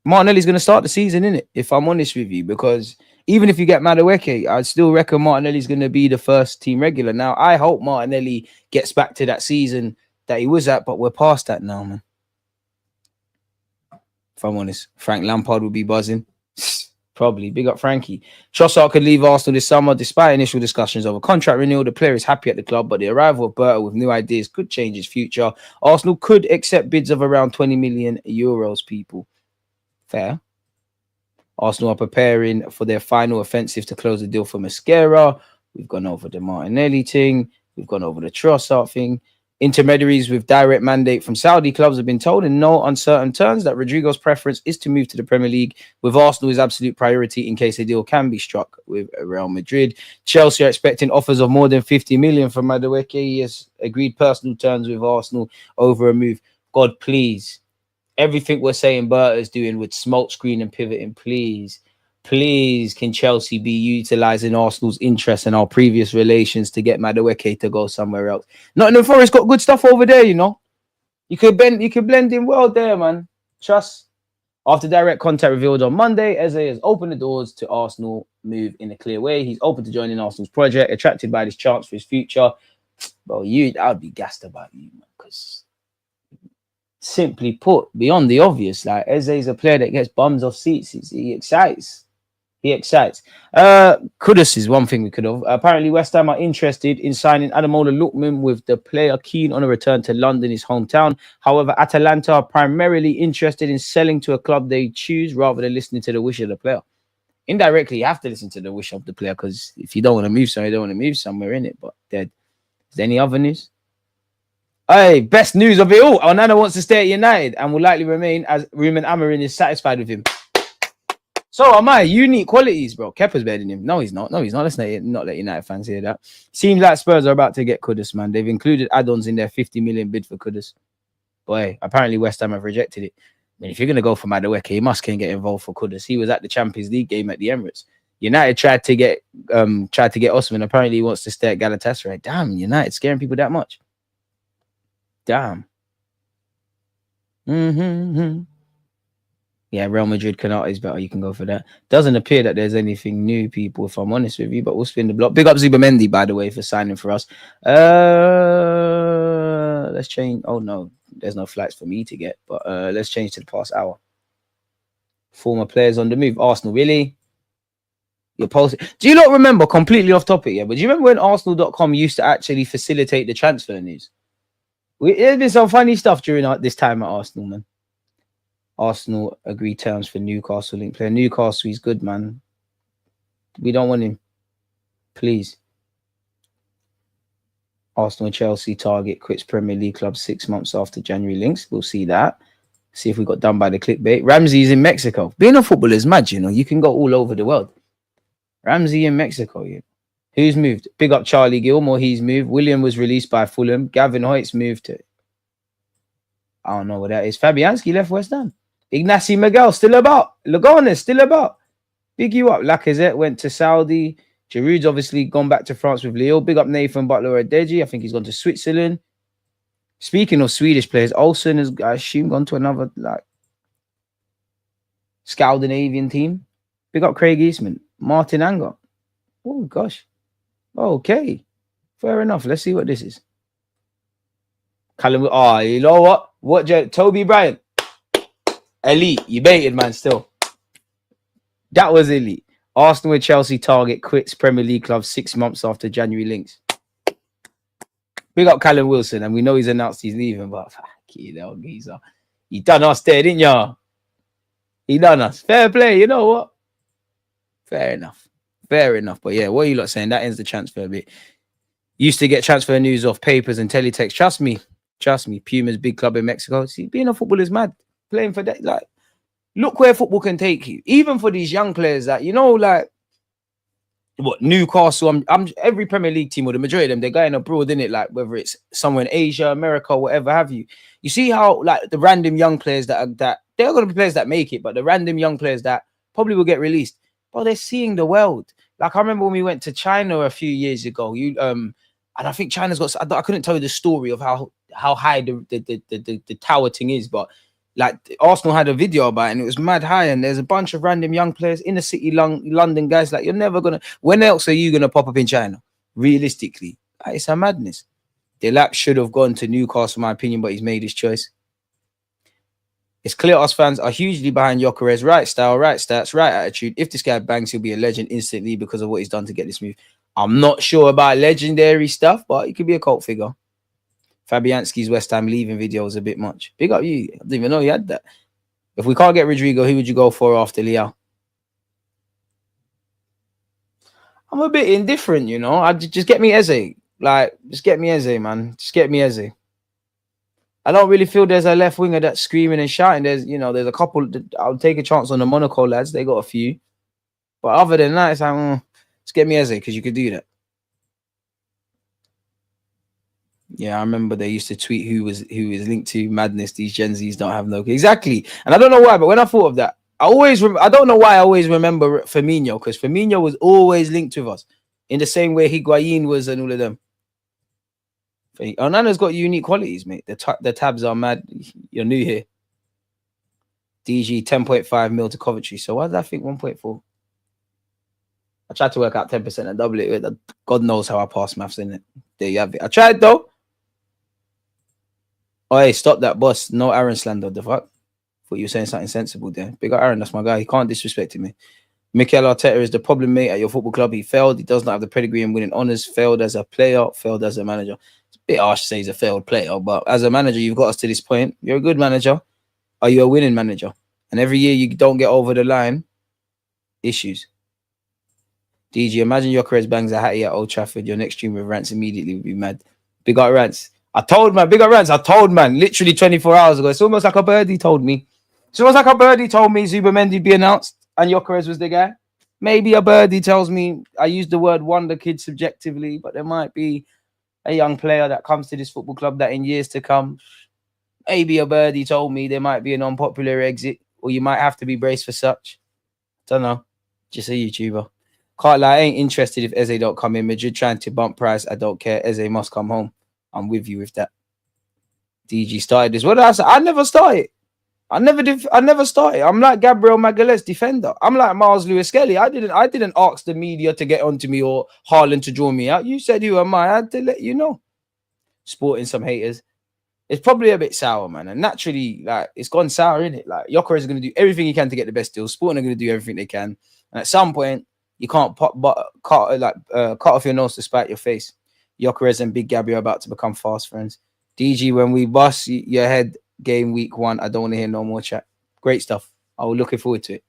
A: Martinelli's going to start the season, innit? If I'm honest with you, because even if you get Madueke, I still reckon Martinelli's going to be the first team regular. Now, I hope Martinelli gets back to that season that he was at, but we're past that now, man. If I'm honest, Frank Lampard will be buzzing. Probably. Big up Frankie. Trossard could leave Arsenal this summer. Despite initial discussions over contract renewal, the player is happy at the club, but the arrival of Berta with new ideas could change his future. Arsenal could accept bids of around 20 million euros, people. Fair. Arsenal are preparing for their final offensive to close the deal for Mascara. We've gone over the Martinelli thing. We've gone over the Trossard thing. Intermediaries with direct mandate from Saudi clubs have been told in no uncertain terms that Rodrygo's preference is to move to the Premier League, with Arsenal as absolute priority in case a deal can be struck with Real Madrid. Chelsea are expecting offers of more than 50 million from Madueke. He has agreed personal terms with Arsenal over a move. God, please. Everything we're saying Berta is doing with smoke screen and pivoting, please can Chelsea be utilizing Arsenal's interest in our previous relations to get Madueke to go somewhere else? Nottingham Forest got good stuff over there, You could blend in well there, man. Trust. After direct contact revealed on Monday, Eze has opened the doors to Arsenal move in a clear way. He's open to joining Arsenal's project, attracted by this chance for his future. Bro, I would be gassed about you, man, because simply put, beyond the obvious, like Eze is a player that gets bums off seats. He excites. He excites. Kudus is one thing we could have. Apparently, West Ham are interested in signing Ademola Lookman, with the player keen on a return to London, his hometown. However, Atalanta are primarily interested in selling to a club they choose rather than listening to the wish of the player. Indirectly, you have to listen to the wish of the player, because if you don't want to move somewhere, you don't want to move somewhere, in it. But is there any other news? Hey, best news of it all. Onana wants to stay at United and will likely remain, as Ruben Amorim is satisfied with him. So am I. Unique qualities, bro. Kepa's better than him. No, he's not. No, he's not. Let's not let United fans hear that. Seems like Spurs are about to get Kudus, man. They've included add-ons in their 50 million bid for Kudus. Boy, apparently West Ham have rejected it. I mean, if you're going to go for Madueke, you must can get involved for Kudus. He was at the Champions League game at the Emirates. United tried to get Osman. Apparently he wants to stay at Galatasaray. Damn, United scaring people that much. Damn. Yeah, Real Madrid Canate is better. You can go for that. Doesn't appear that there's anything new, people, if I'm honest with you, but we'll spin the block. Big up Zubamendi, by the way, for signing for us. Let's change. Oh, no. There's no flights for me to get, but let's change to the past hour. Former players on the move. Arsenal, really? You're posting. Do you not remember, completely off topic, yeah, but do you remember when Arsenal.com used to actually facilitate the transfer news? There's been some funny stuff during this time at Arsenal, man. Arsenal agree terms for Newcastle link player. Newcastle, he's good, man. We don't want him. Please. Arsenal Chelsea target quits Premier League club 6 months after January links. We'll see that. See if we got done by the clickbait. Ramsey's in Mexico. Being a footballer is mad, you know. You can go all over the world. Ramsey in Mexico, yeah. Who's moved? Big up Charlie Gilmore. He's moved. William was released by Fulham. Gavin Hoyt's moved to... I don't know what that is. Fabianski left West Ham. Ignacy Miguel still about. Lugones still about. Big you up. Lacazette went to Saudi. Giroud's obviously gone back to France with Lille. Big up Nathan Butler-Adeji. I think he's gone to Switzerland. Speaking of Swedish players, Olsen has, I assume, gone to another Scandinavian team. Big up Craig Eastman. Martin Anger. Oh, gosh. Okay. Fair enough. Let's see what this is. Callum. Oh, you know what? Toby Bryant. Elite. You baited, man, still. That was elite. Arsenal and Chelsea target quits Premier League club 6 months after January links. Big up Callum Wilson, and we know he's announced he's leaving, but you know, geezer. He done us there, didn't ya? He done us. Fair play, you know what? Fair enough. Fair enough. But yeah, what are you lot saying? That ends the transfer bit. Used to get transfer news off papers and teletext. Trust me. Puma's big club in Mexico. See, being a footballer is mad. Playing for that, like, look where football can take you. Even for these young players that, you know, like, what, Newcastle, I'm every Premier League team, or the majority of them, they're going abroad, in it, like whether it's somewhere in Asia, America, whatever have you. You see how, like, the random young players that there are going to be players that make it, but the random young players that probably will get released, but they're seeing the world. Like, I remember when we went to China a few years ago, and I think China's got, I couldn't tell you the story of how high the tower thing is, but like, Arsenal had a video about it and it was mad high, and there's a bunch of random young players in the city, London guys. Like, you're never gonna. When else are you gonna pop up in China? Realistically, it's a madness. Delap should have gone to Newcastle, in my opinion, but he's made his choice. It's clear us fans are hugely behind Gyokeres. Right style, right stats, right attitude. If this guy bangs, he'll be a legend instantly because of what he's done to get this move. I'm not sure about legendary stuff, but he could be a cult figure. Fabianski's West Ham leaving video was a bit much. Big up you. I didn't even know you had that. If we can't get Rodrygo, who would you go for after Leao? I'm a bit indifferent, you know. Just get me Eze. Like, just get me Eze, man. Just get me Eze. I don't really feel there's a left winger that's screaming and shouting. There's a couple. I'll take a chance on the Monaco lads. They got a few. But other than that, it's like, just get me Eze, because you could do that. Yeah, I remember they used to tweet who is linked to madness. These Gen Zs don't have no... Exactly. And I don't know why, but when I thought of that, I don't know why I always remember Firmino, because Firmino was always linked with us in the same way Higuain was and all of them. Onana's got unique qualities, mate. The tabs are mad. You're new here. DG 10.5 mil to Coventry. So why did I think 1.4? I tried to work out 10% and double it. God knows how I pass maths, in it. There you have it. I tried though. Oh, hey, stop that, boss. No Aaron slander. The fuck? Thought you were saying something sensible there. Big up Aaron, that's my guy. He can't disrespect me. Mikel Arteta is the problem mate at your football club. He failed. He does not have the pedigree in winning honours. Failed as a player. Failed as a manager. It's a bit harsh to say he's a failed player, but as a manager, you've got us to this point. You're a good manager. Are you a winning manager? And every year you don't get over the line, issues. DG, imagine Gyokeres bangs a hattie at Old Trafford. Your next stream with rants immediately would be mad. Big up rants. Big up rants. I told man, literally 24 hours ago. It's almost like a birdie told me. It's almost like a birdie told me Zubamendi be announced and Gyokeres was the guy. Maybe a birdie tells me, I use the word wonder kid subjectively, but there might be a young player that comes to this football club that in years to come, maybe a birdie told me there might be an unpopular exit, or you might have to be braced for such. Don't know. Just a YouTuber. Can't lie, I ain't interested if Eze don't come in. Madrid trying to bump price. I don't care. Eze must come home. I'm with you with that. DG started this. What did I say? I never started. I never started. I'm like Gabriel Magalhaes, defender. I'm like Miles Lewis Skelly. I didn't ask the media to get onto me or Haaland to draw me out. You said who am I? I had to let you know. Sporting some haters. It's probably a bit sour, man. And naturally, like, it's gone sour, isn't it? Like, Gyokeres is going to do everything he can to get the best deal. Sporting are going to do everything they can. And at some point, you can't cut off your nose to spite your face. Gyokeres and Big Gabby are about to become fast friends. DG, when we bust your head game week 1, I don't want to hear no more chat. Great stuff. I was looking forward to it.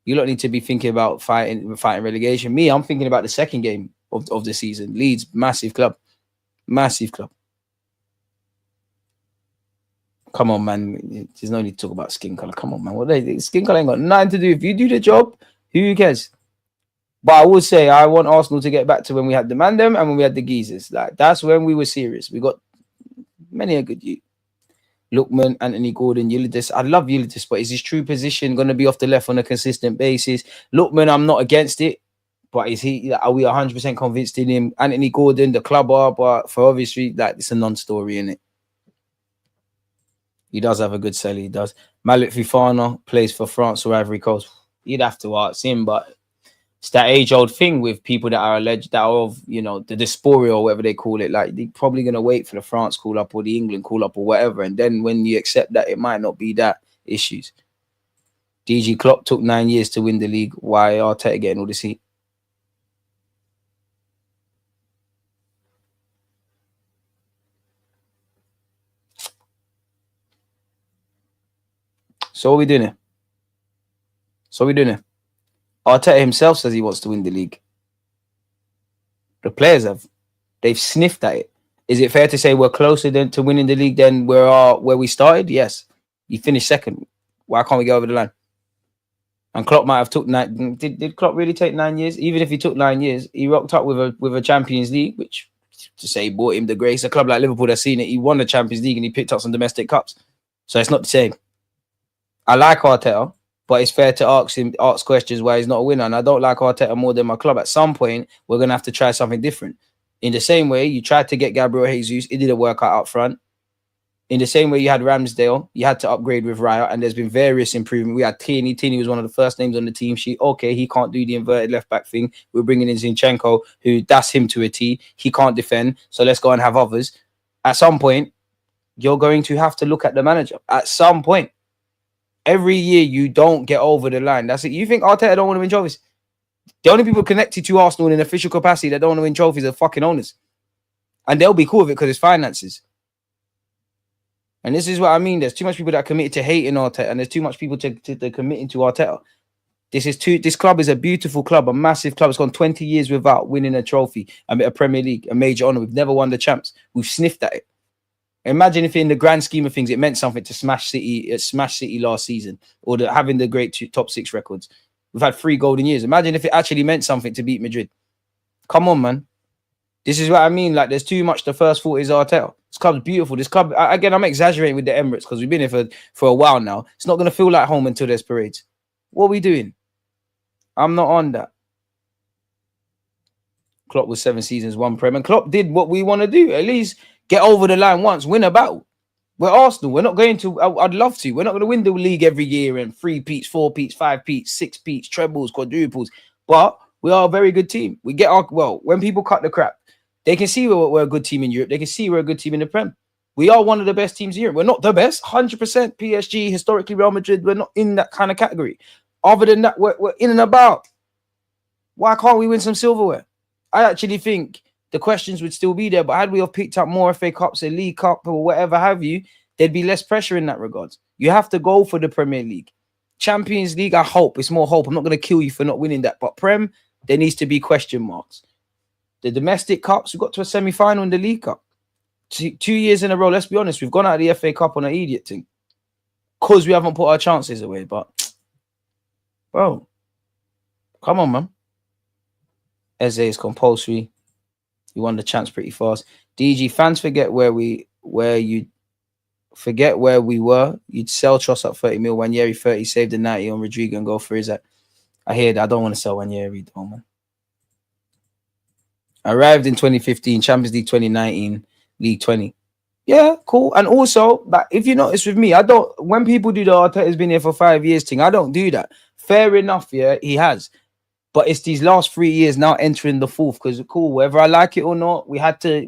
A: You don't need to be thinking about fighting relegation. Me, I'm thinking about the second game of the season. Leeds, massive club. Massive club. Come on, man. There's no need to talk about skin color. Come on, man. Skin color ain't got nothing to do. If you do the job, who cares? But I would say I want Arsenal to get back to when we had the Mandem and when we had the Geezers. Like, that's when we were serious. We got many a good youth. Lookman, Anthony Gordon, Yildiz. I love Yildiz, but is his true position going to be off the left on a consistent basis? Lookman, I'm not against it, but are we 100% convinced in him? Anthony Gordon, the club are, but for obviously, like, it's a non-story, innit? He does have a good sell, he does. Malik Fofana plays for France or Ivory Coast. You'd have to ask him, but it's that age-old thing with people that are alleged, that are of, you know, the dysphoria or whatever they call it. Like, they're probably going to wait for the France call-up or the England call-up or whatever. And then when you accept that, it might not be that issues. DG Klopp took 9 years to win the league. Why Arteta getting all this heat? So what are we doing here? Arteta himself says he wants to win the league. The players they've sniffed at it. Is it fair to say we're closer to winning the league than where we started? Yes. You finished second. Why can't we get over the line? And Klopp might have took 9. Did Klopp really take 9 years? Even if he took 9 years, he rocked up with a Champions League, which, to say, brought him the grace. A club like Liverpool that's seen it, he won the Champions League and he picked up some domestic cups. So it's not the same. I like Arteta, but it's fair to ask questions why he's not a winner. And I don't like Arteta more than my club. At some point, we're going to have to try something different. In the same way, you tried to get Gabriel Jesus, it didn't work out up front. In the same way you had Ramsdale, you had to upgrade with Raya, and there's been various improvements. We had Tierney. Tierney was one of the first names on the team sheet. Okay, he can't do the inverted left-back thing. We're bringing in Zinchenko, who that's him to a T. He can't defend, so let's go and have others. At some point, you're going to have to look at the manager. At some point. Every year you don't get over the line. That's it. You think Arteta don't want to win trophies? The only people connected to Arsenal in an official capacity that don't want to win trophies are fucking owners. And they'll be cool with it because it's finances. And this is what I mean. There's too much people that are committed to hating Arteta, and there's too much people to committing to Arteta. This club is a beautiful club, a massive club. It's gone 20 years without winning a trophy, a Premier League, a major honour. We've never won the champs. We've sniffed at it. Imagine if in the grand scheme of things, it meant something to smash City last season, or having the great top 6 records. We've had 3 golden years. Imagine if it actually meant something to beat Madrid. Come on, man. This is what I mean. Like, there's too much. The first thought is Arteta. This club's beautiful. This club, again, I'm exaggerating with the Emirates because we've been here for a while now. It's not going to feel like home until there's parades. What are we doing? I'm not on that. Klopp was 7 seasons, 1 Prem. And Klopp did what we want to do. At least get over the line once, win a battle. We're Arsenal. We're not going to, I'd love to. We're not going to win the league every year and 3 peats, 4 peats, 5 peats, 6 peats, trebles, quadruples. But we are a very good team. We get when people cut the crap, they can see we're a good team in Europe. They can see we're a good team in the Prem. We are one of the best teams in Europe. We're not the best, 100% PSG, historically Real Madrid. We're not in that kind of category. Other than that, we're in and about. Why can't we win some silverware? I actually think the questions would still be there, but had we have picked up more FA Cups, a League Cup, or whatever have you, there'd be less pressure in that regard. You have to go for the Premier League. Champions League, I hope. It's more hope. I'm not going to kill you for not winning that. But Prem, there needs to be question marks. The domestic cups, we got to a semi-final in the League Cup. 2 years in a row, let's be honest, we've gone out of the FA Cup on an idiot thing. Because we haven't put our chances away. But, bro, come on, man. Eze is compulsory. You won the chance pretty fast. DG, fans forget where we were. You'd sell Tross at 30 mil. Wanyeri 30, save the 90 on Rodrygo and go for his. I hear that. I don't want to sell Wanyeri, though, man. Arrived in 2015, Champions League 2019, League 20. Yeah, cool. And also, like, if you notice with me, when people do the Arteta's been here for 5 years thing, I don't do that. Fair enough, yeah, he has. But it's these last 3 years now entering the fourth, because cool, whether I like it or not, we had to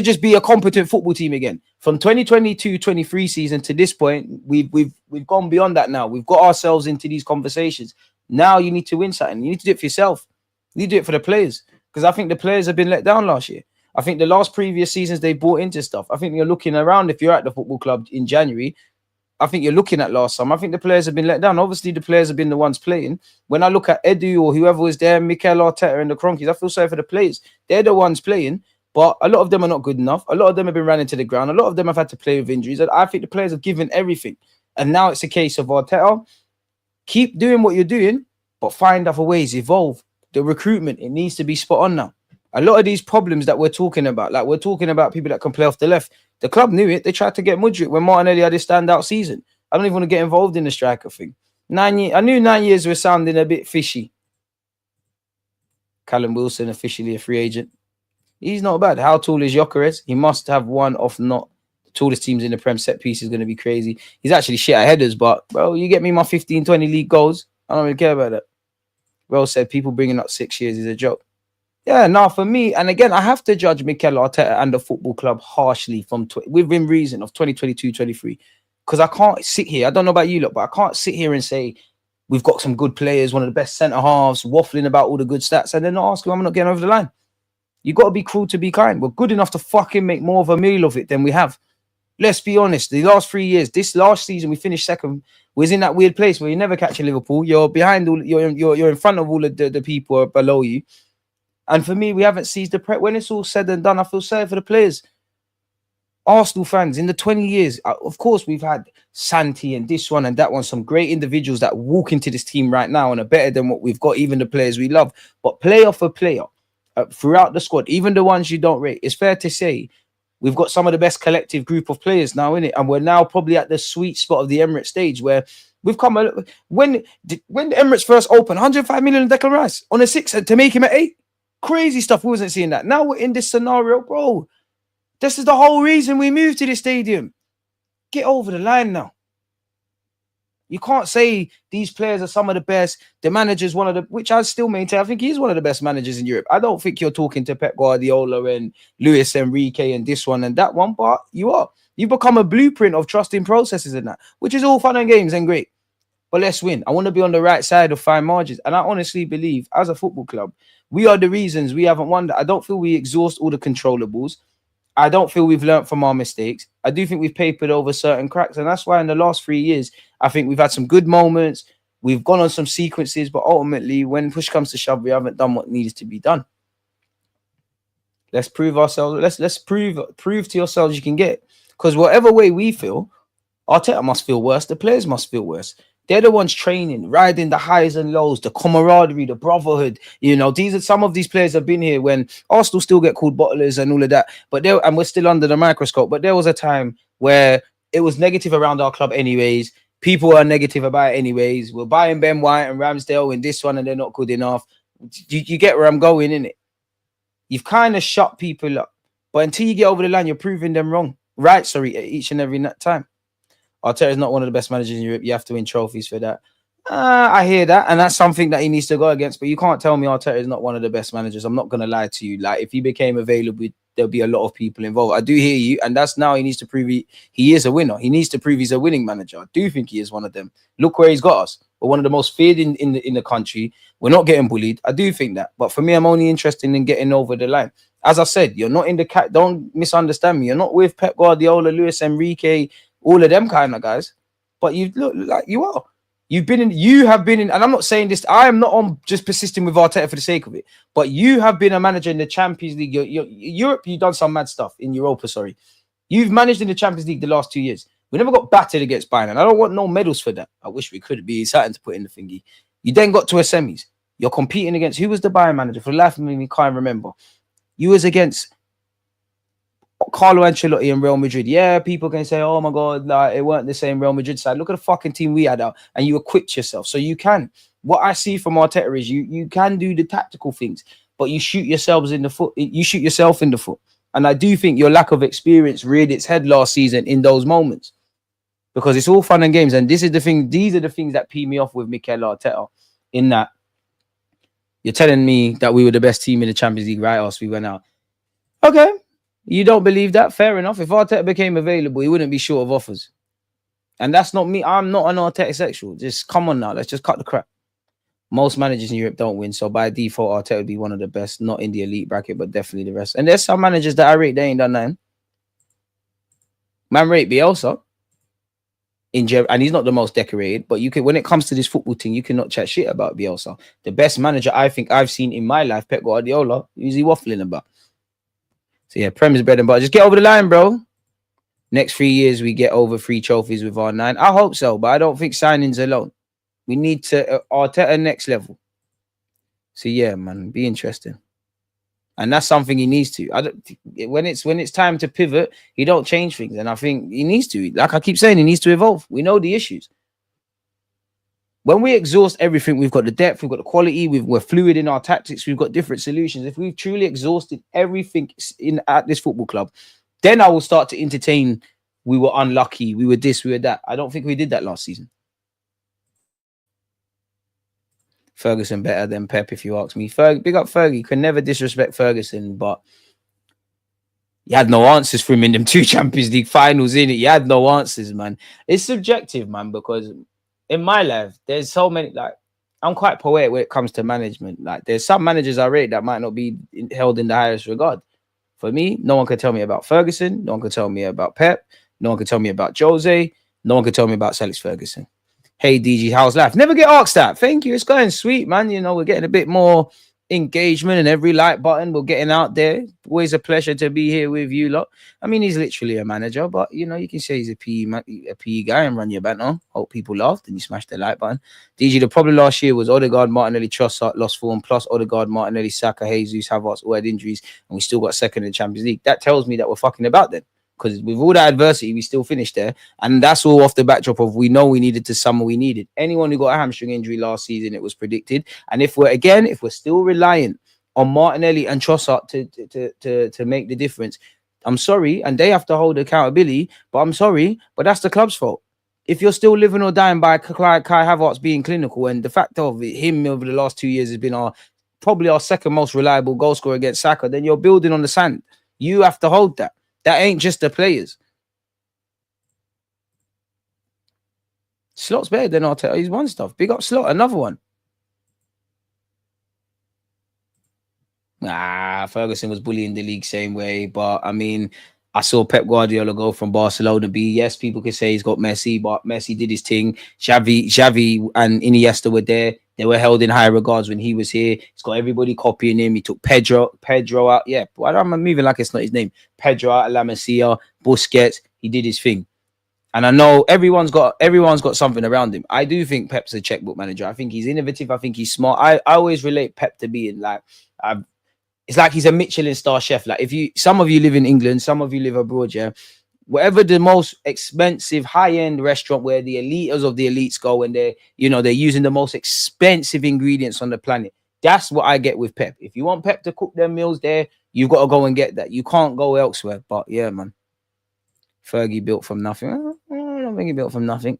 A: just be a competent football team again. From 2022-23 season to this point, we've gone beyond that now. We've got ourselves into these conversations. Now you need to win something. You need to do it for yourself. You need to do it for the players. Because I think the players have been let down last year. I think the previous seasons they bought into stuff. I think you're looking around, if you're at the football club in January, I think you're looking at last summer. I think the players have been let down. Obviously, the players have been the ones playing. When I look at Edu or whoever was there, Mikel Arteta and the Cronkies, I feel sorry for the players. They're the ones playing, but a lot of them are not good enough. A lot of them have been ran into the ground. A lot of them have had to play with injuries. And I think the players have given everything. And now it's a case of Arteta, keep doing what you're doing, but find other ways, evolve. The recruitment, it needs to be spot on now. A lot of these problems that we're talking about, like we're talking about people that can play off the left, the club knew it. They tried to get Mudryk when Martinelli had his standout season. I don't even want to get involved in the striker thing. I knew 9 years were sounding a bit fishy. Callum Wilson, officially a free agent. He's not bad. How tall is Gyokeres? He must have one of not the tallest teams in the Prem. Set piece is going to be crazy. He's actually shit at headers, but, bro, you get me my 15, 20 league goals. I don't really care about that. Bro said people bringing up 6 years is a joke. Yeah, now for me, and again, I have to judge Mikel Arteta and the football club harshly within reason of 2022-23. Because I can't sit here. I don't know about you lot, but I can't sit here and say we've got some good players, one of the best centre halves, waffling about all the good stats, and then not ask why I'm not getting over the line. You got to be cruel to be kind. We're good enough to fucking make more of a meal of it than we have. Let's be honest. The last 3 years, this last season, we finished second. Was in that weird place where you're never catching Liverpool. You're behind all. You're in front of all of the people below you. And for me, we haven't seized the prep. When it's all said and done, I feel sorry for the players. Arsenal fans, in the 20 years, of course, we've had Santi and this one and that one, some great individuals that walk into this team right now and are better than what we've got, even the players we love. But player for player, throughout the squad, even the ones you don't rate, it's fair to say we've got some of the best collective group of players now, innit? And we're now probably at the sweet spot of the Emirates stage where we've come. When the Emirates first opened, 105 million in Declan Rice on a 6 to make him at 8. Crazy stuff. We wasn't seeing that. Now we're in this scenario, bro. This is the whole reason we moved to this stadium. Get over the line now. You can't say these players are some of the best. The manager's one of the, which I still maintain, I think he's one of the best managers in Europe. I don't think you're talking to Pep Guardiola and Luis Enrique and this one and that one, but you are. You've become a blueprint of trusting processes and that, which is all fun and games and great. But let's win. I want to be on the right side of fine margins. And I honestly believe, as a football club, we are the reasons we haven't won that. I don't feel we exhaust all the controllables. I don't feel we've learned from our mistakes. I do think we've papered over certain cracks. And that's why in the last 3 years, I think we've had some good moments. We've gone on some sequences. But ultimately, when push comes to shove, we haven't done what needs to be done. Let's prove ourselves. Let's prove to yourselves you can get. Because whatever way we feel, Arteta must feel worse. The players must feel worse. They're the ones training, riding the highs and lows, the camaraderie, the brotherhood. You know, some of these players have been here when Arsenal still get called bottlers and all of that. And we're still under the microscope. But there was a time where it was negative around our club anyways. People are negative about it anyways. We're buying Ben White and Ramsdale and this one and they're not good enough. You get where I'm going, innit? You've kind of shut people up. But until you get over the line, you're proving them wrong. Right, sorry, each and every time. Arteta is not one of the best managers in Europe. You have to win trophies for that. I hear that, and that's something that he needs to go against. But you can't tell me Arteta is not one of the best managers. I'm not going to lie to you. Like, if he became available, there'll be a lot of people involved. I do hear you, and that's now he needs to prove he is a winner. He needs to prove he's a winning manager. I do think he is one of them. Look where he's got us. We're one of the most feared in the country. We're not getting bullied. I do think that. But for me, I'm only interested in getting over the line. As I said, you're not in the cat. Don't misunderstand me. You're not with Pep Guardiola, Luis Enrique, all of them kind of guys. But you look like you are. You have been in, and I'm not saying this, I am not on just persisting with Arteta for the sake of it, but you have been a manager in the Champions League. Europe, you've done some mad stuff in Europa, sorry. You've managed in the Champions League the last 2 years. We never got battered against Bayern, and I don't want no medals for that. I wish we could be something to put in the thingy. You then got to a semis. You're competing against, who was the Bayern manager? For the life of me, can't remember. You was against Carlo Ancelotti and Real Madrid. Yeah, people can say, oh my God, like it weren't the same Real Madrid side. Look at the fucking team we had out, and you equipped yourself. So you can. What I see from Arteta is you can do the tactical things, but you shoot yourselves in the foot. You shoot yourself in the foot. And I do think your lack of experience reared its head last season in those moments. Because it's all fun and games. And this is the thing, these are the things that pee me off with Mikel Arteta. In that you're telling me that we were the best team in the Champions League right after we went out. Okay. You don't believe that? Fair enough. If Arteta became available, he wouldn't be short of offers. And that's not me. I'm not an Arteta sexual. Just come on now. Let's just cut the crap. Most managers in Europe don't win. So by default, Arteta would be one of the best. Not in the elite bracket, but definitely the rest. And there's some managers that I rate, they ain't done nothing. Man rate Bielsa. And he's not the most decorated, but you can, when it comes to this football thing, you cannot chat shit about Bielsa. The best manager I think I've seen in my life, Pep Guardiola, who's he waffling about? So yeah, Prem is bread and butter. Just get over the line, bro. Next 3 years, we get over 3 trophies with R9. I hope so, but I don't think signings alone. We need to Arteta next level. So yeah, man, be interesting. And that's something he needs to. When it's time to pivot, he don't change things. And I think he needs to. Like I keep saying, he needs to evolve. We know the issues. When we exhaust everything, we've got the depth, we've got the quality, we're fluid in our tactics, we've got different solutions. If we've truly exhausted everything at this football club, then I will start to entertain we were unlucky, we were this, we were that. I don't think we did that last season. Ferguson better than Pep, if you ask me. Big up Fergie. Can never disrespect Ferguson, but you had no answers for him in them 2 Champions League finals, in it. You had no answers, man. It's subjective, man, because in my life, there's so many, like, I'm quite poetic when it comes to management. Like, there's some managers I rate that might not be held in the highest regard. For me, no one can tell me about Ferguson. No one can tell me about Pep. No one can tell me about Jose. No one can tell me about Sir Alex Ferguson. Hey, DG, how's life? Never get asked that. Thank you. It's going sweet, man. You know, we're getting a bit more engagement and every like button. We're getting out there. Always a pleasure to be here with you lot. I mean, he's literally a manager, but, you know, you can say he's a PE guy and run your banter. Hope people laughed and you smashed the like button. DG, the problem last year was Odegaard, Martinelli, Trossard lost form, plus Odegaard, Martinelli, Saka, Jesus, Havertz all had injuries, and we still got second in the Champions League. That tells me that we're fucking about then. Because with all that adversity, we still finished there. And that's all off the backdrop of we know we needed to summer we needed. Anyone who got a hamstring injury last season, it was predicted. And if we're still reliant on Martinelli and Trossard to make the difference, I'm sorry. And they have to hold accountability. But I'm sorry. But that's the club's fault. If you're still living or dying by Kai Havertz being clinical, and the fact of him over the last 2 years has been probably our second most reliable goal scorer against Saka, then you're building on the sand. You have to hold that. That ain't just the players. Slot's better than Arteta. He's won stuff. Big up Slot, another one. Ferguson was bullying the league same way. But, I mean, I saw Pep Guardiola go from Barcelona B. Yes, people can say he's got Messi, but Messi did his thing. Xavi and Iniesta were there. They were held in high regards when he was here. He's got everybody copying him. He took Pedro out. Yeah, but I'm moving like it's not his name. Pedro out, La Masia, Busquets. He did his thing. And I know everyone's got something around him. I do think Pep's a checkbook manager. I think he's innovative. I think he's smart. I always relate Pep to being like, it's like he's a Michelin star chef. Like some of you live in England, some of you live abroad, yeah. Whatever the most expensive high-end restaurant where the elites of the elites go and they're using the most expensive ingredients on the planet. That's what I get with Pep. If you want Pep to cook their meals there, you've got to go and get that. You can't go elsewhere. But yeah, man. Fergie built from nothing. I don't think he built from nothing.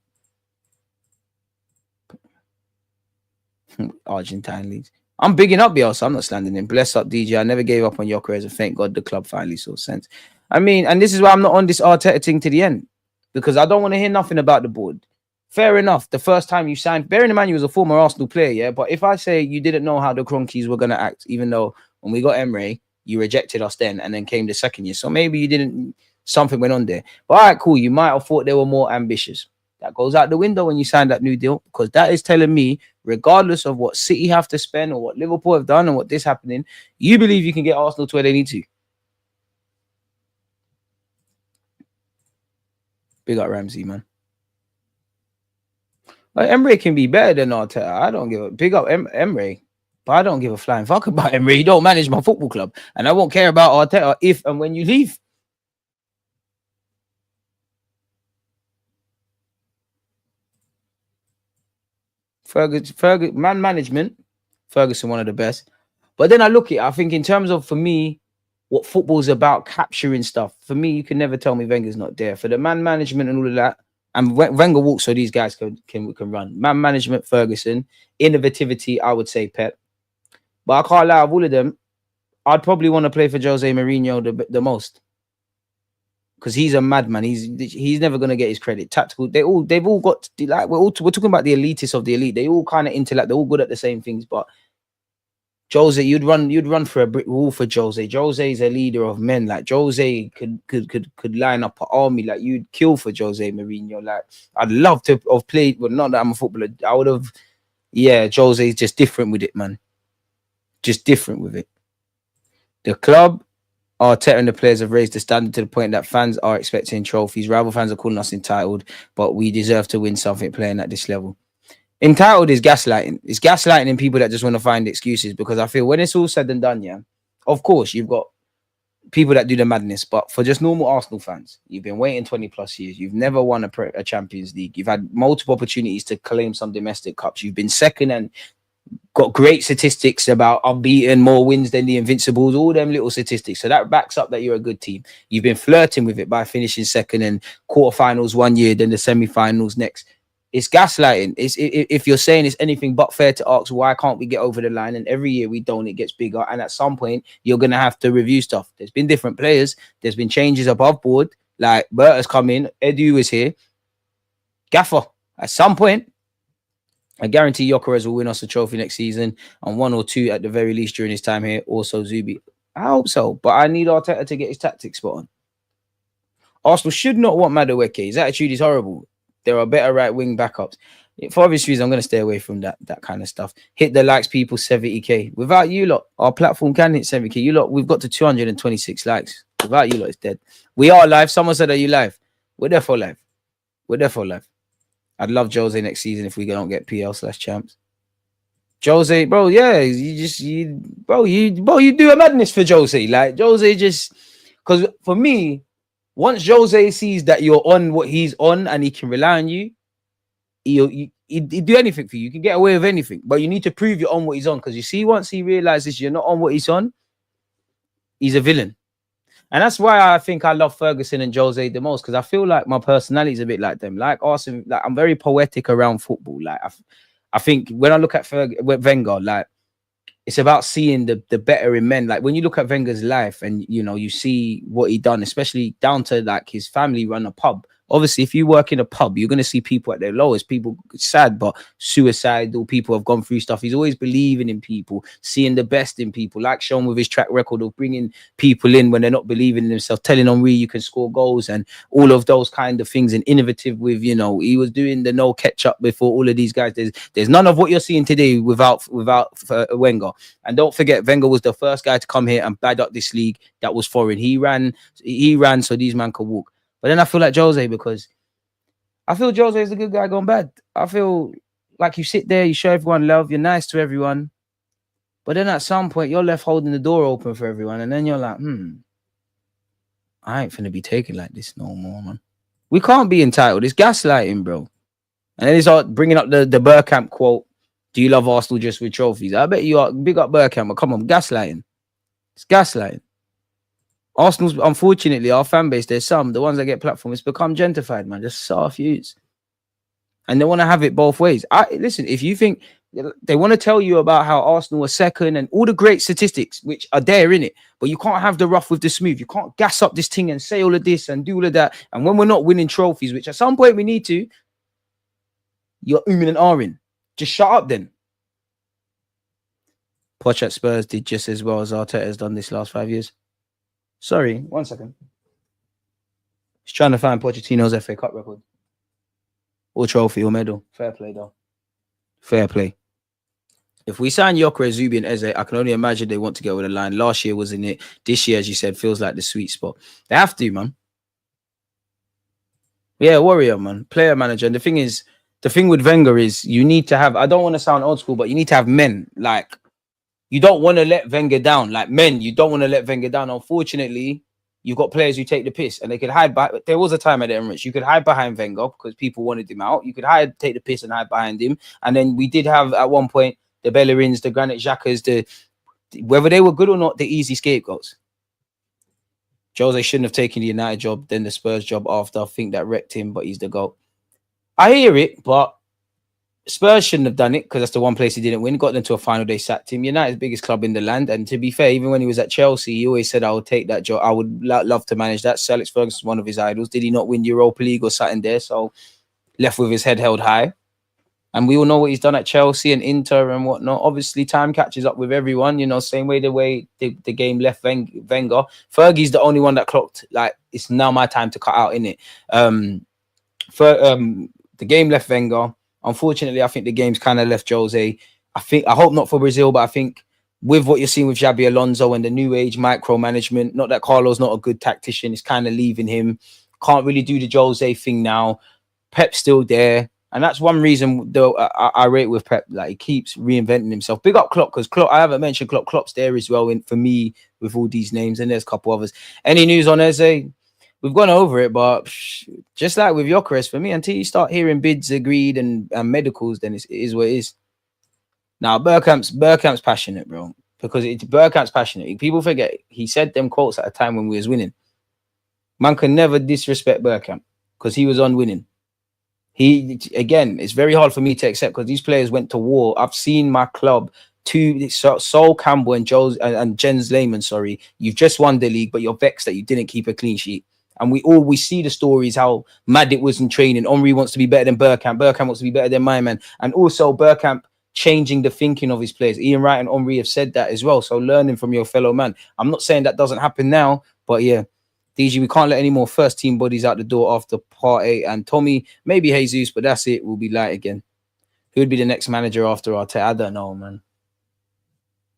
A: Argentine leagues. I'm bigging up Bielsa. I'm not standing him. Bless up DJ. I never gave up on Gyokeres, and thank God the club finally saw sense. I mean, and this is why I'm not on this Arteta thing to the end, because I don't want to hear nothing about the board. Fair enough. The first time you signed, bearing in mind you was a former Arsenal player, yeah. But if I say you didn't know how the Cronkies were gonna act, even though when we got Emre, you rejected us then, and then came the second year, so maybe you didn't. Something went on there. But all right, cool. You might have thought they were more ambitious. That goes out the window when you sign that new deal, because that is telling me, regardless of what City have to spend or what Liverpool have done and what this happening, you believe you can get Arsenal to where they need to. Big up Ramsey, man. Like, Emre can be better than Arteta. I don't give a big up Emre, but I don't give a flying fuck about Emre. You don't manage my football club, and I won't care about Arteta if and when you leave. Ferguson, man management, Ferguson, one of the best. But then I look at it, I think in terms of, for me, what football's about, capturing stuff. For me, you can never tell me Wenger's not there. For the man management and all of that, and Wenger walks so these guys can run. Man management, Ferguson. Innovativity, I would say Pep. But I can't lie, of all of them, I'd probably want to play for Jose Mourinho the most. Because he's a madman. He's never gonna get his credit. Tactical. They've all got, like, we're talking about the elitists of the elite. They all kind of intellect. They're all good at the same things. But Jose, you'd run for a brick wall for Jose. Jose's a leader of men. Like, Jose could line up an army. Like, you'd kill for Jose Mourinho. Like, I'd love to have played. Well, not that I'm a footballer. I would have. Yeah, Jose's just different with it, man. Just different with it. The club, Arteta and the players have raised the standard to the point that fans are expecting trophies. Rival fans are calling us entitled, but we deserve to win something playing at this level. Entitled is gaslighting. It's gaslighting in people that just want to find excuses, because I feel when it's all said and done, yeah, of course, you've got people that do the madness, but for just normal Arsenal fans, you've been waiting 20 plus years. You've never won a Champions League. You've had multiple opportunities to claim some domestic cups. You've been second and got great statistics about unbeaten, more wins than the Invincibles, all them little statistics. So that backs up that you're a good team. You've been flirting with it by finishing second and quarterfinals one year, then the semi-finals next. It's gaslighting. If you're saying it's anything but fair to ask, why can't we get over the line? And every year we don't, it gets bigger. And at some point, you're going to have to review stuff. There's been different players. There's been changes above board. Like, Bert has come in. Edu is here. Gaffer, at some point, I guarantee Gyokeres will win us a trophy next season, and one or two at the very least during his time here. Also, Zubi. I hope so, but I need Arteta to get his tactics spot on. Arsenal should not want Madueke. His attitude is horrible. There are better right wing backups. For obvious reasons, I'm going to stay away from that kind of stuff. Hit the likes, people, 70k. Without you lot, our platform can hit 70k. You lot, we've got to 226 likes. Without you lot, it's dead. We are live. Someone said, are you live? We're there for live. We're there for live. I'd love Jose next season if we don't get PL/champs. Jose, bro, yeah, you do a madness for Jose. Like, Jose just, because for me, once Jose sees that you're on what he's on and he can rely on you, he'd do anything for you. You can get away with anything, but you need to prove you're on what he's on. Because you see, once he realizes you're not on what he's on, he's a villain. And that's why I think I love Ferguson and Jose the most, because I feel like my personality is a bit like them. Like Arsenal, like, I'm very poetic around football. Like, I think when I look at Wenger, like, it's about seeing the better in men. Like, when you look at Wenger's life and, you know, you see what he done, especially down to, like, his family run a pub. Obviously, if you work in a pub, you're going to see people at their lowest. People sad, but suicidal. People have gone through stuff. He's always believing in people, seeing the best in people, like shown with his track record of bringing people in when they're not believing in themselves, telling Henry you can score goals and all of those kind of things, and innovative with, you know, he was doing the no catch-up before all of these guys. There's none of what you're seeing today without Wenger. And don't forget, Wenger was the first guy to come here and bad up this league that was foreign. He ran so these men could walk. But then I feel like Jose, because I feel Jose is a good guy gone bad. I feel like you sit there, you show everyone love, you're nice to everyone. But then at some point, you're left holding the door open for everyone. And then you're like, I ain't finna be taken like this no more, man. We can't be entitled. It's gaslighting, bro. And then they start bringing up the Bergkamp quote. Do you love Arsenal just with trophies? I bet you are. Big up Bergkamp, but come on, gaslighting. It's gaslighting. Arsenal's, unfortunately, our fan base, there's some, the ones that get platform, it's become gentrified, man. Just soft use. And they want to have it both ways. Listen, if you think They want to tell you about how Arsenal are second and all the great statistics, which are there in it. But you can't have the rough with the smooth. You can't gas up this thing and say all of this and do all of that. And when we're not winning trophies, which at some point we need to, you're and ahhing. Just shut up then. Poch at Spurs did just as well as Arteta has done this last 5 years. Sorry, 1 second. He's trying to find Pochettino's FA Cup record. Or trophy or medal. Fair play, though. Fair play. If we sign Gyökeres, Zubi and Eze, I can only imagine they want to get over the line. Last year was in it. This year, as you said, feels like the sweet spot. They have to, man. Yeah, warrior, man. Player manager. And the thing is, the thing with Wenger is you need to have, I don't want to sound old school, but you need to have men. Like, you don't want to let Wenger down. Like, men, you don't want to let Wenger down. Unfortunately, you've got players who take the piss and they could hide by. There was a time at the Emirates you could hide behind Wenger because people wanted him out. You could take the piss and hide behind him. And then we did have at one point the Bellerins, the Granit Xhakas, whether they were good or not, the easy scapegoats. Jose shouldn't have taken the United job, then the Spurs job after. I think that wrecked him, but he's the GOAT. I hear it, but Spurs shouldn't have done it because that's the one place he didn't win. Got them to a final, they sacked him. United's biggest club in the land. And to be fair, even when he was at Chelsea, he always said, I would take that job. I would love to manage that. Sir Alex Ferguson was one of his idols. Did he not win Europa League or something there? So left with his head held high. And we all know what he's done at Chelsea and Inter and whatnot. Obviously, time catches up with everyone, you know, same way the game left Wenger. Fergie's the only one that clocked, like, it's now my time to cut out, innit? The game left Wenger. Unfortunately, I think the game's kind of left Jose. I hope not for Brazil, but I think with what you're seeing with Xabi Alonso and the new age micromanagement, not that Carlo's not a good tactician, it's kind of leaving him. Can't really do the Jose thing now. Pep's still there. And that's one reason, though, I rate with Pep. Like, he keeps reinventing himself. Big up Klopp, because Klopp, I haven't mentioned Klopp. Klopp's there as well for me with all these names, and there's a couple others. Any news on Eze? We've gone over it, but just like with Gyökeres, for me, until you start hearing bids agreed and medicals, then it is what it is. Now, Bergkamp's passionate, bro, because Bergkamp's passionate. People forget he said them quotes at a time when we was winning. Man can never disrespect Bergkamp because he was on winning. Again, it's very hard for me to accept because these players went to war. I've seen my club, Sol Campbell and Jens Lehmann, sorry, you've just won the league, but you're vexed that you didn't keep a clean sheet. And we see the stories, how mad it was in training. Henry wants to be better than Bergkamp. Bergkamp wants to be better than my man. And also Bergkamp changing the thinking of his players. Ian Wright and Henry have said that as well. So learning from your fellow man. I'm not saying that doesn't happen now, but yeah. DG, we can't let any more first team bodies out the door after part 8. And Tommy, maybe Jesus, but that's it. We'll be light again. Who would be the next manager after Arteta? I don't know, man.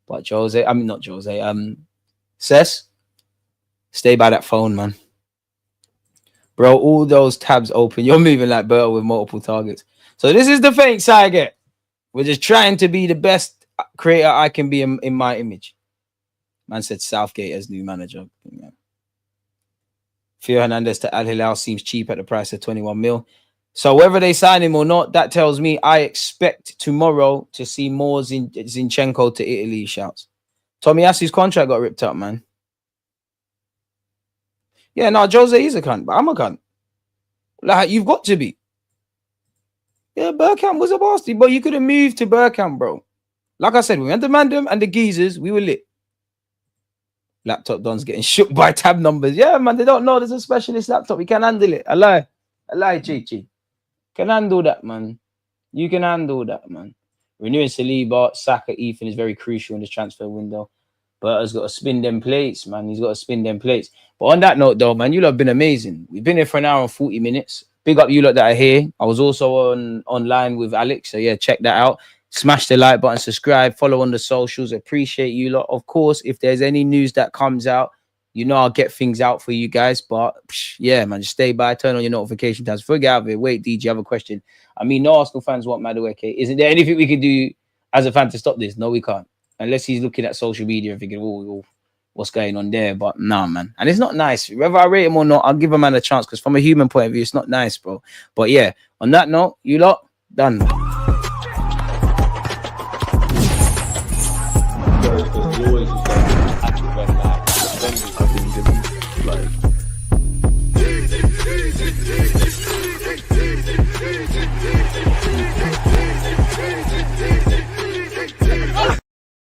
A: But Jose, I mean, not Jose. Ses, stay by that phone, man. Bro, all those tabs open. You're moving like Berto with multiple targets. So this is the fake saga. We're just trying to be the best creator I can be in my image. Man said Southgate as new manager. Yeah. Theo Hernandez to Al Hilal seems cheap at the price of 21 mil. So whether they sign him or not, that tells me I expect tomorrow to see more Zinchenko to Italy shouts. Tomiyasu's contract got ripped up, man. Yeah, no, Jose is a cunt, but I'm a cunt. Like, you've got to be. Yeah, Bergkamp was a bastard, but you could have moved to Bergkamp, bro. Like I said, we had the Mandem and the geezers, we were lit. Laptop Don's getting shook by tab numbers. Yeah, man, they don't know there's a specialist laptop. We can handle it. I lie, Chichi. Can handle that, man. You can handle that, man. Renewing Saliba, Saka, Ethan is very crucial in this transfer window. But he's got to spin them plates, man. He's got to spin them plates. But on that note, though, man, you lot have been amazing. We've been here for an hour and 40 minutes. Big up you lot that are here. I was also online with Alex. So, yeah, check that out. Smash the like button, subscribe, follow on the socials. Appreciate you lot. Of course, if there's any news that comes out, you know I'll get things out for you guys. But, yeah, man, just stay by. Turn on your notification tabs. Forget out of it. Wait, DG, I have a question. I mean, no Arsenal fans want Madueke. Isn't there anything we can do as a fan to stop this? No, we can't. Unless he's looking at social media and thinking, oh, what's going on there? But nah, man. And it's not nice. Whether I rate him or not, I'll give a man a chance because from a human point of view, it's not nice, bro. But yeah, on that note, you lot, done. You always